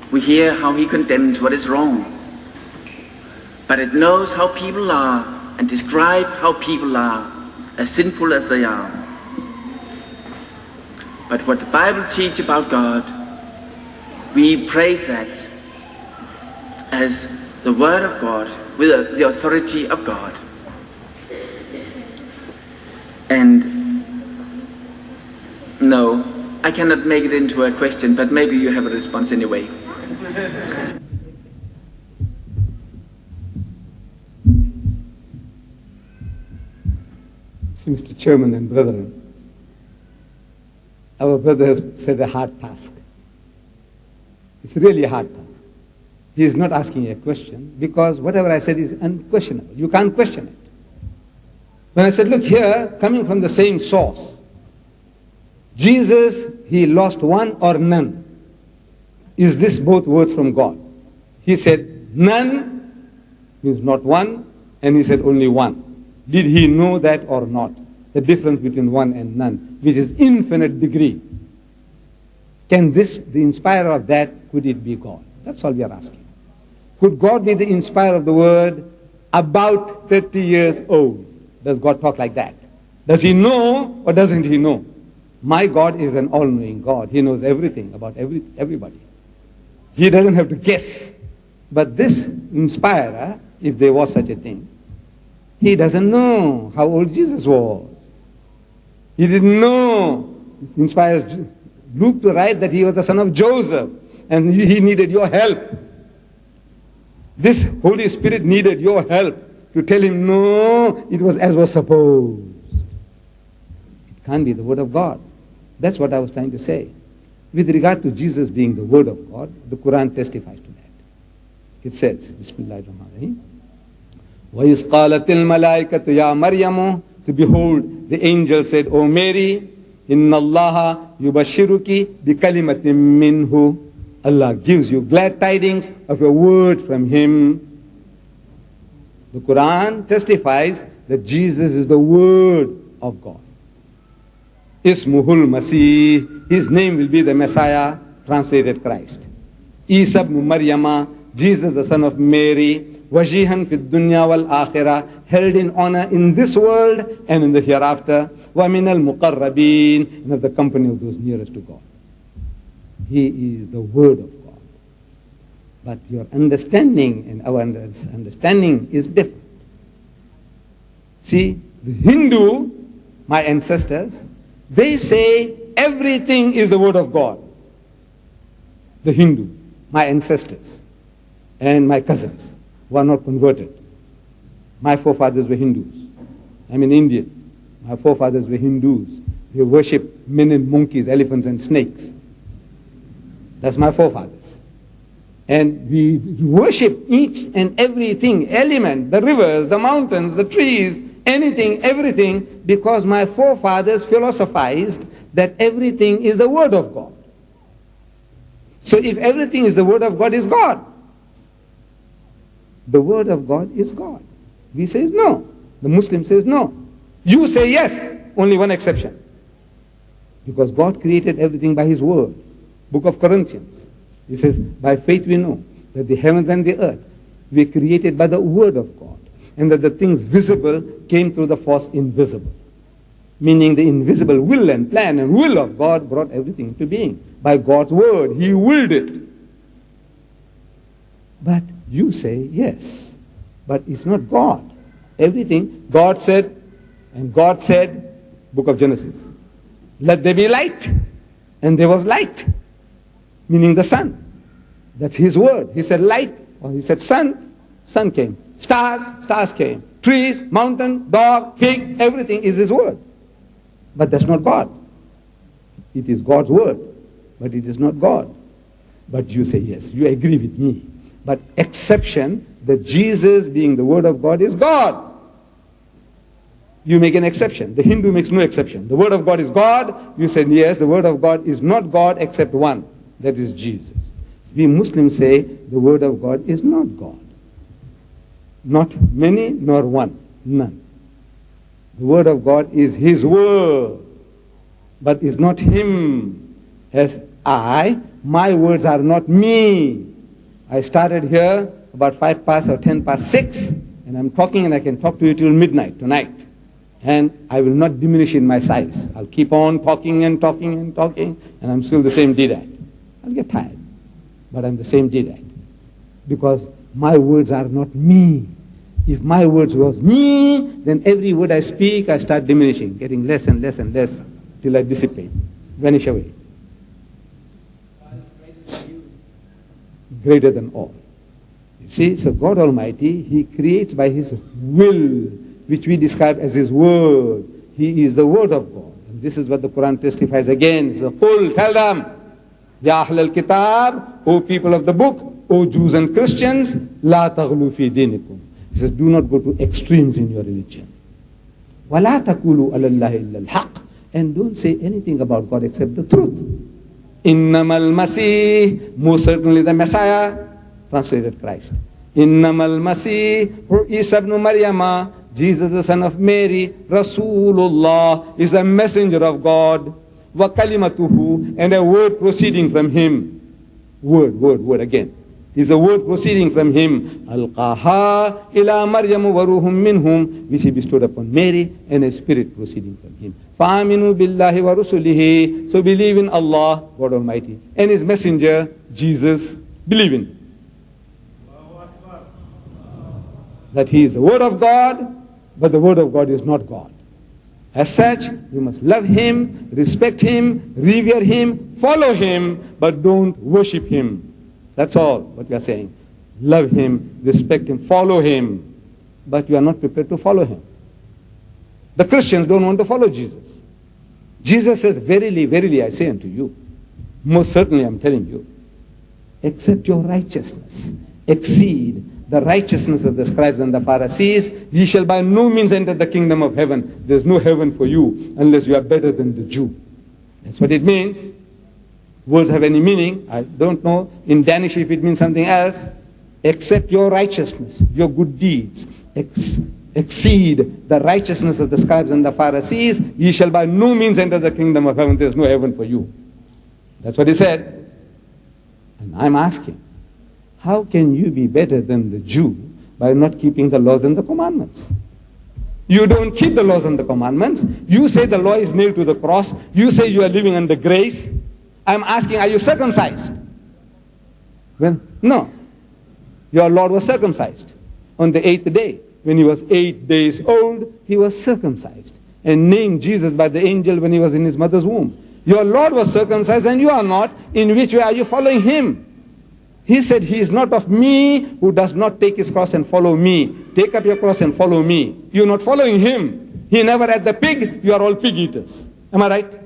we hear how he condemns what is wrong. But it knows how people are and describes how people are, as sinful as they are. But what the Bible teaches about God, we praise that as the Word of God, with the authority of God. And no, I cannot make it into a question, but maybe you have a response anyway. See, Mr. Chairman and brethren, our brother has said a hard task. It's really a hard task. He is not asking a question because whatever I said is unquestionable. You can't question it. When I said, look here, coming from the same source, Jesus, he lost one or none. Is this both words from God? He said, none means not one, and he said only one. Did he know that or not? The difference between one and none, which is infinite degree. Can this, the inspirer of that, could it be God? That's all we are asking. Could God be the inspirer of the word about 30 years old? Does God talk like that? Does he know or doesn't he know? My God is an all-knowing God. He knows everything about everybody. He doesn't have to guess. But this inspirer, if there was such a thing, he doesn't know how old Jesus was. He didn't know. It inspires Luke to write that he was the son of Joseph and he needed your help. This Holy Spirit needed your help to tell him, no, it was as was supposed. It can't be the word of God. That's what I was trying to say. With regard to Jesus being the word of God, the Quran testifies to that. It says, Bismillahirrahmanirrahim, وَإِذْ قَالَتِ الْمَلَائِكَةُ يَا مَرْيَمُ. So behold, the angel said, O Mary, إِنَّ اللَّهَ يُبَشِّرُكِ بِكَلِمَةٍ مِّنْهُ. Allah gives you glad tidings of a word from him. The Quran testifies that Jesus is the word of God. Ismuhul Masih, his name will be the Messiah, translated Christ. Isa ibn Maryama, Jesus the son of Mary, wajihan fid dunya wal akhirah, held in honor in this world and in the hereafter, wa min al muqarrabin, and of the company of those nearest to God. He is the word of God. But your understanding and our understanding is different. See, the Hindu, my ancestors, they say everything is the word of God. The Hindu, my ancestors, and my cousins who are not converted. My forefathers were Hindus. I'm an Indian. My forefathers were Hindus. They worship men and monkeys, elephants and snakes. That's my forefathers. And we worship each and everything, element, the rivers, the mountains, the trees, anything, everything, because my forefathers philosophized that everything is the word of God. So if everything is the word of God, is God. The word of God is God. We say no. The Muslim says no. You say yes. Only one exception. Because God created everything by his word. Book of Corinthians. He says, by faith we know that the heavens and the earth were created by the word of God, and that the things visible came through the force invisible. Meaning the invisible will and plan and will of God brought everything into being. By God's word, he willed it. But you say, yes, but it's not God. Everything, God said, and God said, book of Genesis, let there be light, and there was light. Meaning the sun. That's his word. He said light, or he said sun, sun came. Stars came. Trees, mountain, dog, pig, everything is his word. But that's not God. It is God's word, but it is not God. But you say yes, you agree with me. But exception, that Jesus being the word of God is God. You make an exception. The Hindu makes no exception. The word of God is God. You said yes, the word of God is not God except one. That is Jesus. We Muslims say the word of God is not God. Not many nor one. None. The word of God is his word, but is not him. As my words are not me. I started here about 5 past or 10 past 6, and I'm talking, and I can talk to you till midnight tonight. And I will not diminish in my size. I'll keep on talking and talking and talking, and I'm still the same Deedat. I'll get tired, but I'm the same Deedat. Because my words are not me. If my words was me, then every word I speak, I start diminishing, getting less and less and less, till I dissipate, vanish away. Greater than all. You see, so God Almighty, he creates by his will, which we describe as his word. He is the Word of God. And this is what the Quran testifies again. It says, "Qul," tell them, "Ya Ahl al-Kitab," O people of the book, O Jews and Christians, "La taghlu fi dinikum." He says, do not go to extremes in your religion. وَلَا تَقُولُوا عَلَى اللَّهِ إِلَّا الْحَقِّ. And don't say anything about God except the truth. Innamal Masih, most certainly the Messiah, translated Christ. Innamal Masih, Isa ibn Maryama, Jesus the son of Mary, Rasulullah, is a messenger of God. Wa kalimatuhu, and a word proceeding from him. Word again. Is a word proceeding from him. Alqaha ila Maryamu wa ruhum minhum, which he bestowed upon Mary, and a spirit proceeding from him. Fa'aminu billahi wa rusulihi, so believe in Allah, God Almighty, and his messenger, Jesus, believe in. That he is the word of God, but the word of God is not God. As such, you must love him, respect him, revere him, follow him, but don't worship him. That's all what we are saying. Love him, respect him, follow him, but you are not prepared to follow him. The Christians don't want to follow Jesus. Jesus says, "Verily, verily, I say unto you," most certainly I'm telling you, "except your righteousness exceed the righteousness of the scribes and the Pharisees, ye shall by no means enter the kingdom of heaven." There's no heaven for you unless you are better than the Jew. That's what it means. Words have any meaning, I don't know. In Danish, if it means something else, except your righteousness, your good deeds, exceed the righteousness of the scribes and the Pharisees, ye shall by no means enter the kingdom of heaven. There's no heaven for you. That's what he said. And I'm asking, how can you be better than the Jew by not keeping the laws and the commandments? You don't keep the laws and the commandments. You say the law is nailed to the cross. You say you are living under grace. I'm asking, are you circumcised? Well, no. Your Lord was circumcised on the 8th day. When he was 8 days old, he was circumcised and named Jesus by the angel when he was in his mother's womb. Your Lord was circumcised and you are not. In which way are you following him? He said, "He is not of me who does not take his cross and follow me." Take up your cross and follow me. You're not following him. He never had the pig. You are all pig eaters. Am I right?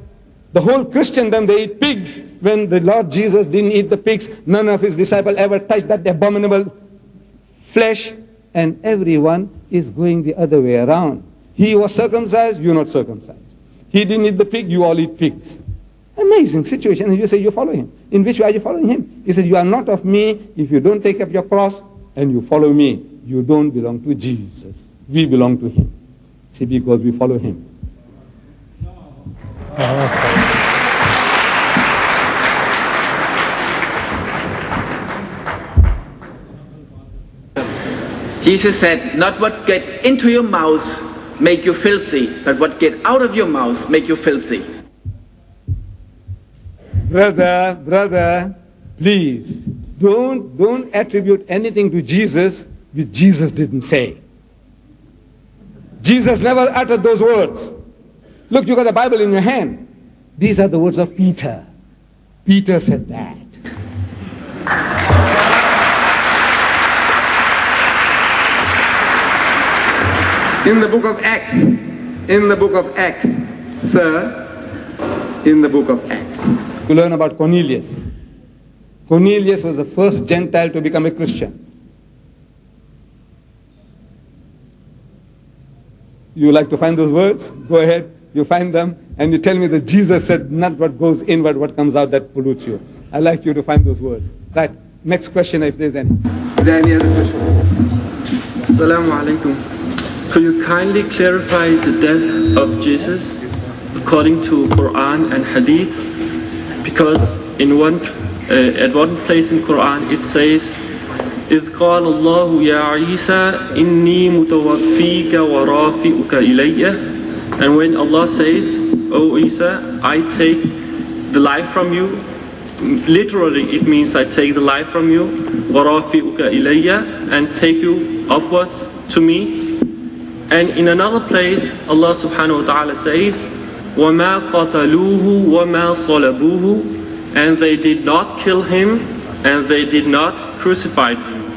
The whole Christendom, they eat pigs. When the Lord Jesus didn't eat the pigs, none of his disciples ever touched that abominable flesh, and everyone is going the other way around. He was circumcised, you're not circumcised. He didn't eat the pig, you all eat pigs. Amazing situation, and you say you follow him. In which way are you following him? He said, "You are not of me if you don't take up your cross and you follow me. You don't belong to Jesus. We belong to him." See, because we follow him. Jesus said, "Not what gets into your mouth make you filthy, but what gets out of your mouth make you filthy." Brother, please, don't attribute anything to Jesus which Jesus didn't say. Jesus never uttered those words. Look, you got the Bible in your hand. These are the words of Peter. Peter said that. In the book of Acts, sir, in the book of Acts, you learn about Cornelius. Cornelius was the first Gentile to become a Christian. You like to find those words? Go ahead, you find them, and you tell me that Jesus said, "Not what goes in, but what comes out that pollutes you." I'd like you to find those words. Right, next question if there's any. Is there any other questions? Assalamu alaikum. Could you kindly clarify the death of Jesus according to Quran and Hadith? Because at one place in Quran it says, إِذْ قَالَ اللَّهُ يَا عِيسَى إِنِّي مُتَوَفِّيكَ وَرَافِئُكَ إِلَيَّ. And when Allah says, "O Isa, I take the life from you," literally it means I take the life from you, وَرَافِئُكَ إِلَيَّ, and take you upwards to me. And in another place, Allah subhanahu wa ta'ala says, وَمَا قَتَلُوهُ وَمَا صَلَبُوهُ, and they did not kill him, and they did not crucify him.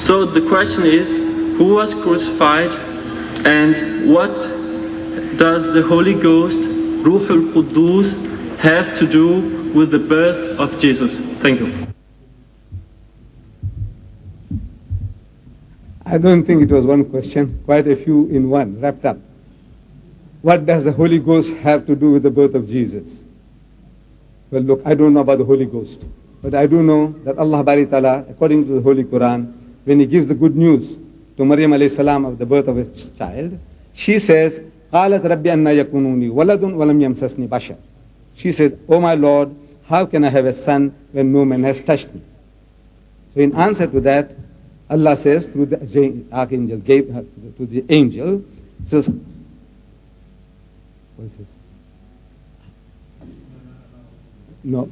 So the question is, who was crucified, and what does the Holy Ghost, Ruh al-Quddus, have to do with the birth of Jesus? Thank you. I don't think it was one question, quite a few in one, wrapped up. What does the Holy Ghost have to do with the birth of Jesus? Well, look, I don't know about the Holy Ghost, but I do know that Allah Bari Ta'ala, according to the Holy Quran, when He gives the good news to Maryam alayhi salam of the birth of His child, she says, قَالَتْ رَبِّ أَنَّا يَكُونُونِي وَلَدٌ وَلَمْ يَمْسَسْنِي بَشَرٌ. She said, "Oh my Lord, how can I have a son when no man has touched me?" So in answer to that, Allah says through the archangel gave to the angel, says, what is this? No.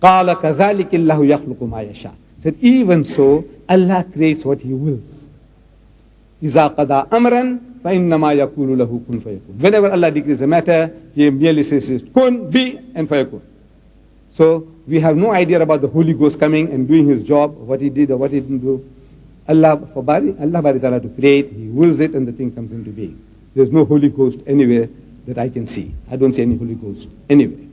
قَالَ كَذَلِكِ اللَّهُ يَخْلُقُ مَا يَشَاءُ. Said, even so, Allah creates what He wills. إِذَا قَضَى أَمْرًا فَإِنَّمَا يَقُولُ لَهُ كُنْ فَيَكُونُ. Whenever Allah decrees a matter, He merely says, kun, be, and fayakun. So, we have no idea about the Holy Ghost coming and doing His job, what He did or what He didn't do. Allah Bari Ta'ala to create, He wills it and the thing comes into being. There's no Holy Ghost anywhere that I can see. I don't see any Holy Ghost anywhere.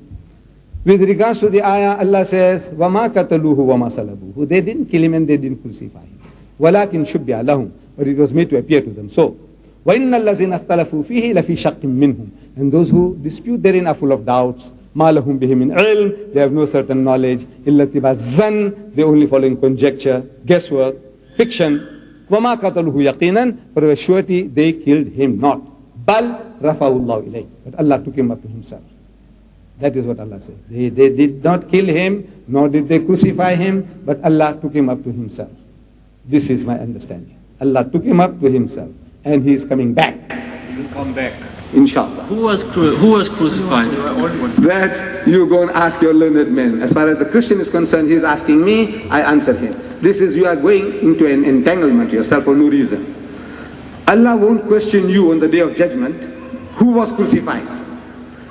With regards to the ayah, Allah says, وَمَا قَتَلُوهُ وَمَا صَلَبُوهُ. They didn't kill Him and they didn't crucify Him. وَلَكِنْ شُبِّعَ لَهُمْ. But it was made to appear to them. So, وَإِنَّ الَّذِينَ اخْتَلَفُوا فِيهِ لَفِي شَقٍّ مِّنْهُمْ. And those who dispute therein are full of doubts. مَا لَهُمْ بِهِ مِنْ عِلْمٍ. They have no certain knowledge. إِلَّا اتِّبَاعَ الظَّنِّ. They only following conjecture, guesswork, fiction. وَمَا قَتَلُوهُ يَقِينًا. For a surety they killed Him not. بَلْ رَفَعُ اللَّهُ إِلَيْهِ. But Allah took Him up to Himself. That is what Allah says. They did not kill Him, nor did they crucify Him, but Allah took Him up to Himself. This is my understanding. Allah took Him up to Himself, and He is coming back. He will come back. Inshallah. Who was crucified? That you go and ask your learned men. As far as the Christian is concerned, he is asking me, I answer him. This is, you are going into an entanglement yourself for no reason. Allah won't question you on the day of judgment, who was crucified.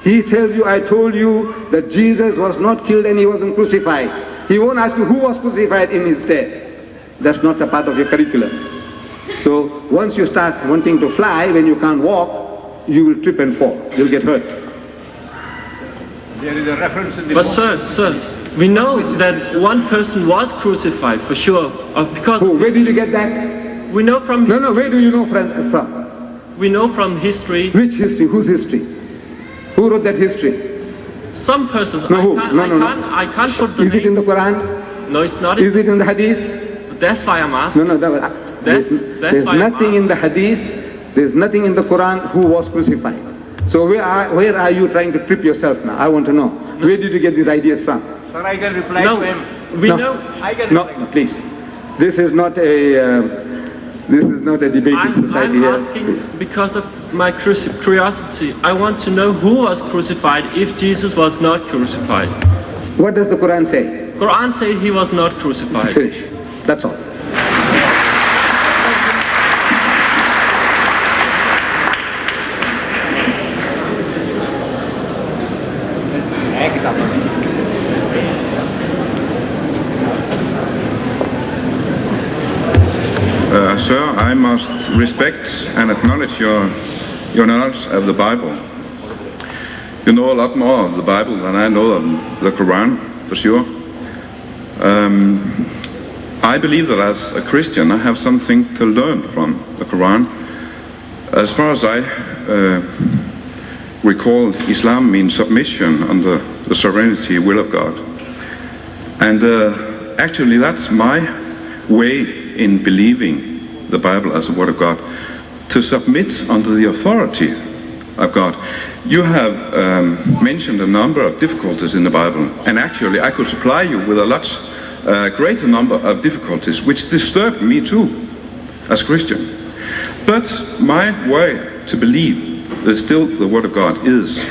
He tells you, I told you that Jesus was not killed and He wasn't crucified. He won't ask you who was crucified in His stead. That's not a part of your curriculum. So once you start wanting to fly, when you can't walk, you will trip and fall. You'll get hurt. There is a reference in the But sir, we know that one person was crucified for sure. Because Who? Where did you get that? we know from No, where do you know from? we know from history. Which history? Whose history? Who wrote that history? Some persons. No, who? I can't put the Is name. it in the Quran? No, it's not. Is it in the Hadith? That's why I'm asking. No, there's why I'm nothing in the Hadith, there's nothing in the Quran who was crucified. So where are you trying to trip yourself now? I want to know. No. Where did you get these ideas from? Sir, I can reply to him. We No. know. I can reply. No, please. This is not a debating society here. I'm asking because of my curiosity. I want to know who was crucified if Jesus was not crucified. What does the Quran say? Quran says He was not crucified. Finish. That's all. Sir, I must respect and acknowledge your knowledge of the Bible. You know a lot more of the Bible than I know of the Quran, for sure. I believe that as a Christian I have something to learn from the Quran. As far as I recall, Islam means submission under the sovereignty will of God. And actually that's my way in believing the Bible as the Word of God, to submit under the authority of God. You have mentioned a number of difficulties in the Bible, and actually I could supply you with a lot greater number of difficulties which disturb me too as a Christian. But my way to believe that still the Word of God is,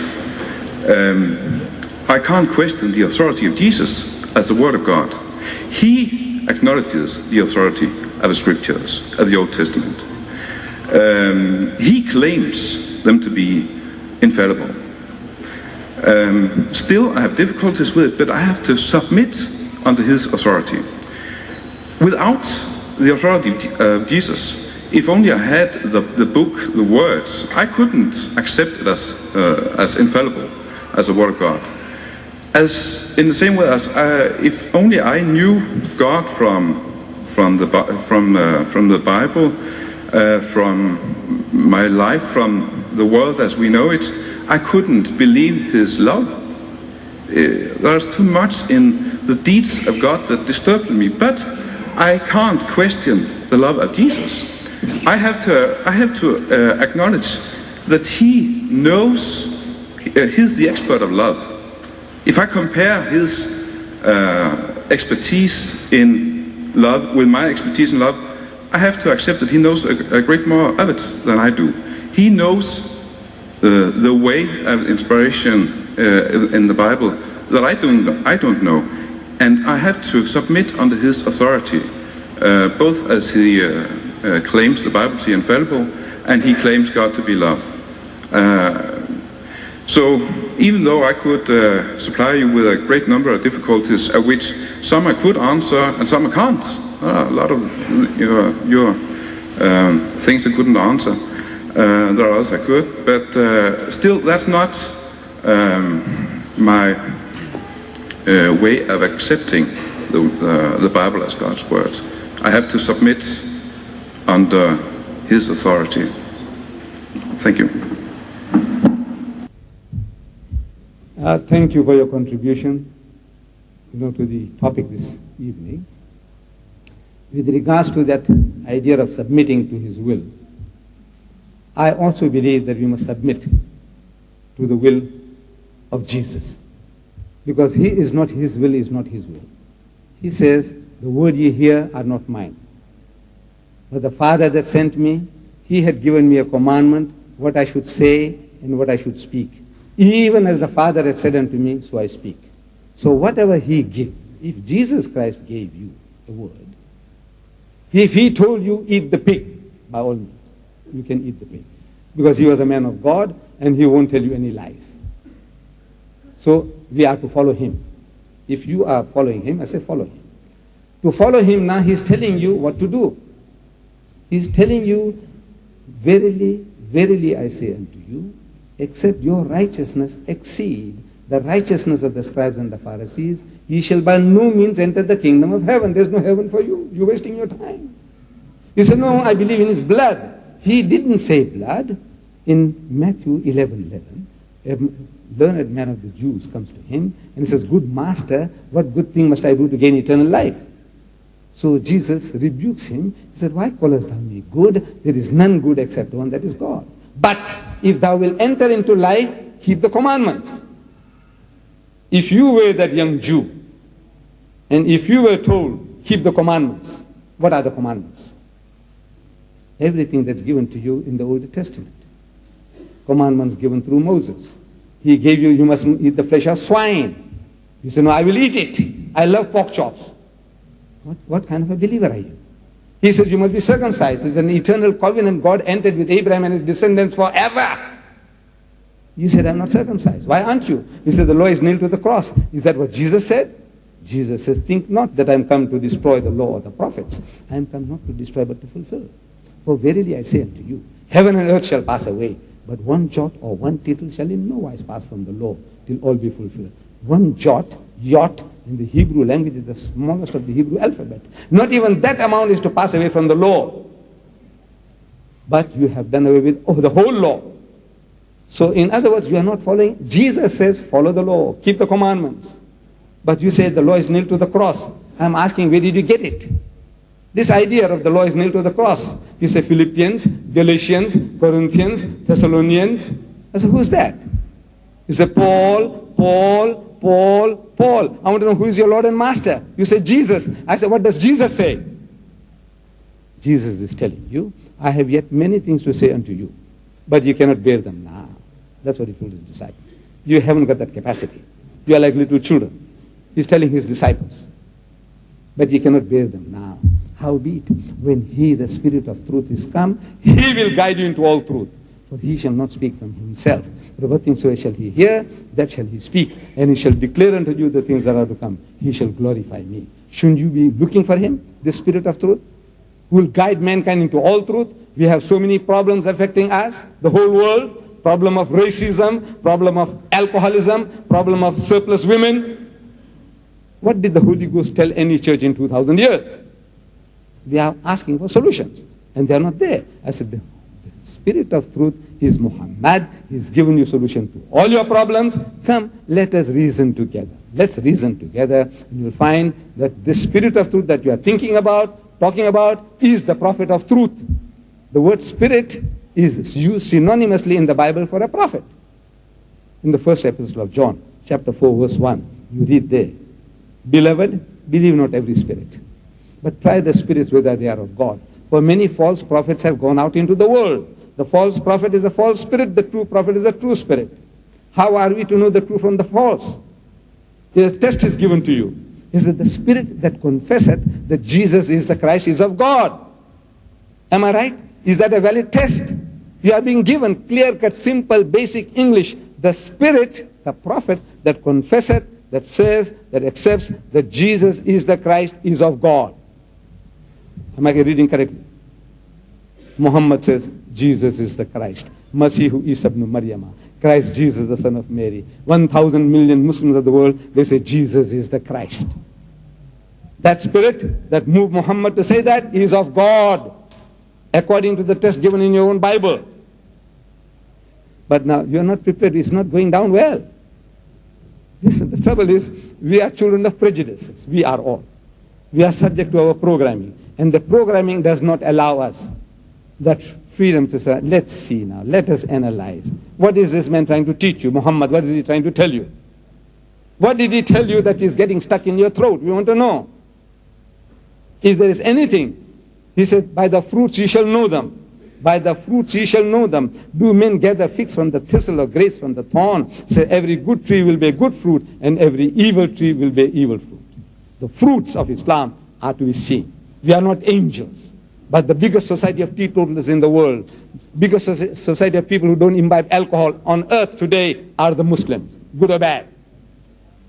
I can't question the authority of Jesus as the Word of God. He acknowledges the authority of the Scriptures, of the Old Testament. He claims them to be infallible. Still, I have difficulties with it, but I have to submit under His authority. without the authority of Jesus, if only I had the book, the words, I couldn't accept it as infallible, as the Word of God. As in the same way as if only I knew God from the Bible, from my life, from the world as we know it, I couldn't believe His love. There's too much in the deeds of God that disturbs me, but I can't question the love of Jesus. I have to acknowledge that He knows. He's the expert of love. If I compare His expertise in love with my expertise in love, I have to accept that He knows a great more of it than I do. He knows the way of inspiration in the Bible that I don't know, and I have to submit under His authority, both as He claims the Bible to be infallible, and He claims God to be love. So even though I could supply you with a great number of difficulties, of which some I could answer and some I can't, a lot of your things I couldn't answer, there are others I could, but still that's not my way of accepting the Bible as God's Word. I have to submit under His authority. Thank you. Thank you for your contribution, to the topic this evening. With regards to that idea of submitting to His will, I also believe that we must submit to the will of Jesus, because His will is not His will. He says, "The word ye hear are not mine, but the Father that sent me, He had given me a commandment, what I should say and what I should speak. Even as the Father had said unto me, so I speak." So whatever He gives, if Jesus Christ gave you the word, if He told you, eat the pig, by all means, you can eat the pig. Because He was a man of God, and He won't tell you any lies. So we are to follow Him. If you are following Him, I say follow Him. To follow Him now, He's telling you what to do. He's telling you, verily, verily I say unto you, except your righteousness exceed the righteousness of the scribes and the Pharisees, ye shall by no means enter the kingdom of heaven. There's no heaven for you. You're wasting your time. You say, no, I believe in His blood. He didn't say blood. In Matthew 11:11, a learned man of the Jews comes to Him and he says, "Good master, what good thing must I do to gain eternal life?" So Jesus rebukes him. He said, "Why callest thou me good? There is none good except one, that is God. But if thou wilt enter into life, keep the commandments." If you were that young Jew, and if you were told, keep the commandments, what are the commandments? Everything that's given to you in the Old Testament. Commandments given through Moses. He gave you, you mustn't eat the flesh of swine. You say, "No, I will eat it. I love pork chops." What kind of a believer are you? He says, "You must be circumcised. It's an eternal covenant God entered with Abraham and his descendants forever." You said, "I'm not circumcised." "Why aren't you?" He said, "The law is nailed to the cross." Is that what Jesus said? Jesus says, "Think not that I am come to destroy the law or the prophets. I am come not to destroy but to fulfill. For verily I say unto you, heaven and earth shall pass away, but one jot or one tittle shall in no wise pass from the law till all be fulfilled." One jot, yot, in the Hebrew language is the smallest of the Hebrew alphabet. Not even that amount is to pass away from the law. But you have done away with the whole law. So in other words, you are not following. Jesus says, follow the law, keep the commandments. But you say the law is nailed to the cross. I'm asking, where did you get it? This idea of the law is nailed to the cross. You say Philippians, Galatians, Corinthians, Thessalonians. I say, who's that? You say Paul. I want to know who is your Lord and Master. You say Jesus. I say, what does Jesus say? Jesus is telling you, I have yet many things to say unto you, but you cannot bear them now. That's what He told His disciples. You haven't got that capacity. You are like little children. He's telling His disciples, but you cannot bear them now. Howbeit, when He, the Spirit of truth, is come, He will guide you into all truth. For He shall not speak from Himself, But what things so shall he hear, that shall he speak, and he shall declare unto you the things that are to come. He shall glorify me. Shouldn't you be looking for him, the Spirit of truth, who will guide mankind into all truth? We have so many problems affecting us, the whole world. Problem of racism, problem of alcoholism, problem of surplus women. What did the Holy Ghost tell any church in 2000 years? We are asking for solutions, and they are not there. I said, the Spirit of truth is Muhammad. He's given you solution to all your problems. Come, let us reason together. Let's reason together, and you'll find that the Spirit of truth that you are thinking about, talking about, is the prophet of truth. The word Spirit is used synonymously in the Bible for a prophet. In the first epistle of John, chapter 4, verse 1, you read there, Beloved, believe not every spirit, but try the spirits whether they are of God. For many false prophets have gone out into the world. The false prophet is a false spirit, the true prophet is a true spirit. How are we to know the true from the false? The test is given to you. Is that the spirit that confesseth that Jesus is the Christ is of God? Am I right? Is that a valid test? You are being given clear-cut, simple, basic English. The spirit, the prophet that confesseth, that says, that accepts that Jesus is the Christ is of God. Am I reading correctly? Muhammad says, Jesus is the Christ. Masihu Isa ibn Maryam. Christ Jesus, the son of Mary. 1,000 million Muslims of the world, they say Jesus is the Christ. That spirit that moved Muhammad to say that is of God, according to the test given in your own Bible. But now you are not prepared. It's not going down well. Listen, the trouble is, we are children of prejudices. We are all. We are subject to our programming. And the programming does not allow us that freedom to say, let's see now, let us analyze. What is this man trying to teach you? Muhammad, what is he trying to tell you? What did he tell you that is getting stuck in your throat? We want to know. If there is anything, he said, by the fruits ye shall know them. By the fruits ye shall know them. Do men gather figs from the thistle or grapes from the thorn? Say, every good tree will bear good fruit, and every evil tree will bear evil fruit. The fruits of Islam are to be seen. We are not angels. But the biggest society of teetotalers in the world, biggest society of people who don't imbibe alcohol on earth today are the Muslims, good or bad.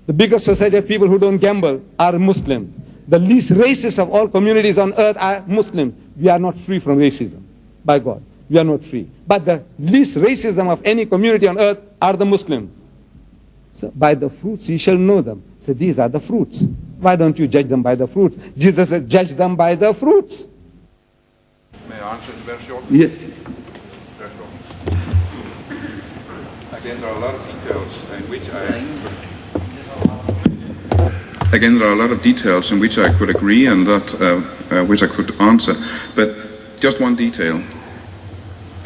The biggest society of people who don't gamble are Muslims. The least racist of all communities on earth are Muslims. We are not free from racism, by God. We are not free. But the least racism of any community on earth are the Muslims. So by the fruits you shall know them. So these are the fruits. Why don't you judge them by the fruits? Jesus said, judge them by the fruits. May I answer it very shortly? Yes. Very short. Again, there are a lot of details in which I could agree and that which I could answer. But just one detail.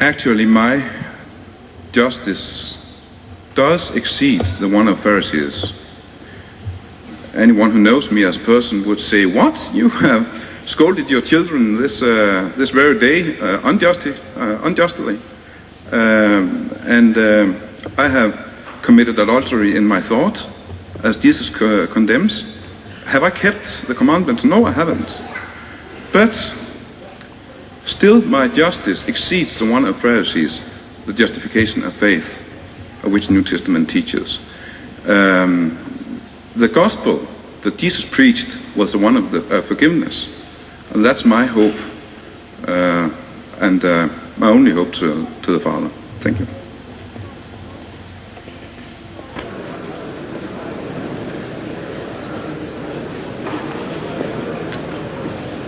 Actually, my justice does exceed the one of Pharisees. Anyone who knows me as a person would say, what? You have scolded your children this very day unjustly. I have committed adultery in my thought, as Jesus condemns. Have I kept the commandments? No, I haven't. But still my justice exceeds the one of Pharisees, the justification of faith, which the New Testament teaches. The gospel that Jesus preached was the one of the forgiveness. And that's my hope, and my only hope to the Father. Thank you.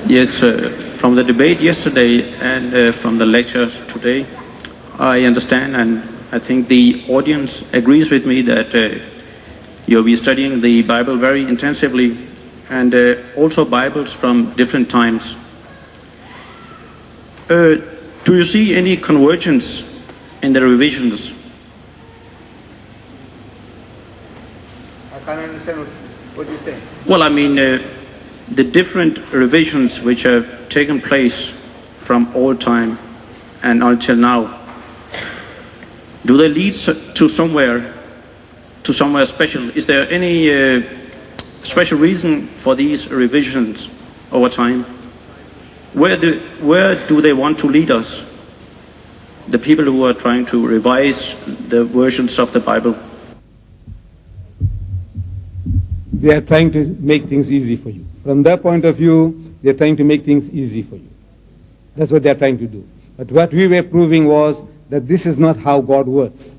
Yes, from the debate yesterday and from the lecture today, I understand and I think the audience agrees with me that you'll be studying the Bible very intensively and also Bibles from different times. Do you see any convergence in the revisions? I can't understand what you're saying. Well, I mean, the different revisions which have taken place from old time and until now, do they lead to somewhere special? Is there any special reason for these revisions over time? Where do they want to lead us? the people who are trying to revise the versions of the Bible? They are trying to make things easy for you. From their point of view, they are trying to make things easy for you. That's what they are trying to do. But what we were proving was that this is not how God works.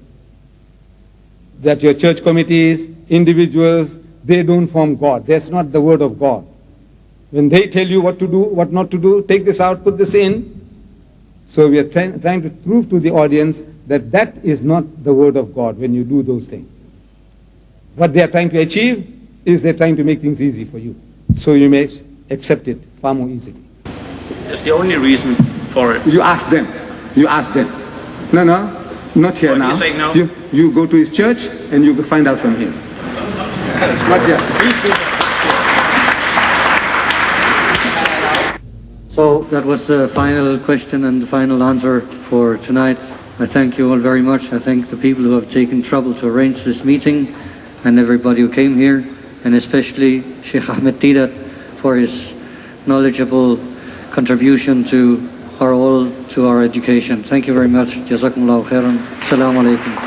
That your church committees, individuals, they don't form God. That's not the word of God. When they tell you what to do, what not to do, take this out, put this in. So we are trying to prove to the audience that that is not the word of God when you do those things. What they are trying to achieve is they're trying to make things easy for you. So you may accept it far more easily. That's the only reason for it. You ask them. You ask them. No, not here now. You're saying no? You go to his church and you find out from him. Not here. Please do that. So that was the final question and the final answer for tonight. I thank you all very much. I thank the people who have taken trouble to arrange this meeting and everybody who came here, and especially Shaykh Ahmed Deedat for his knowledgeable contribution to our education. Thank you very much. Jazakumullahu khairan. Assalamu alaikum.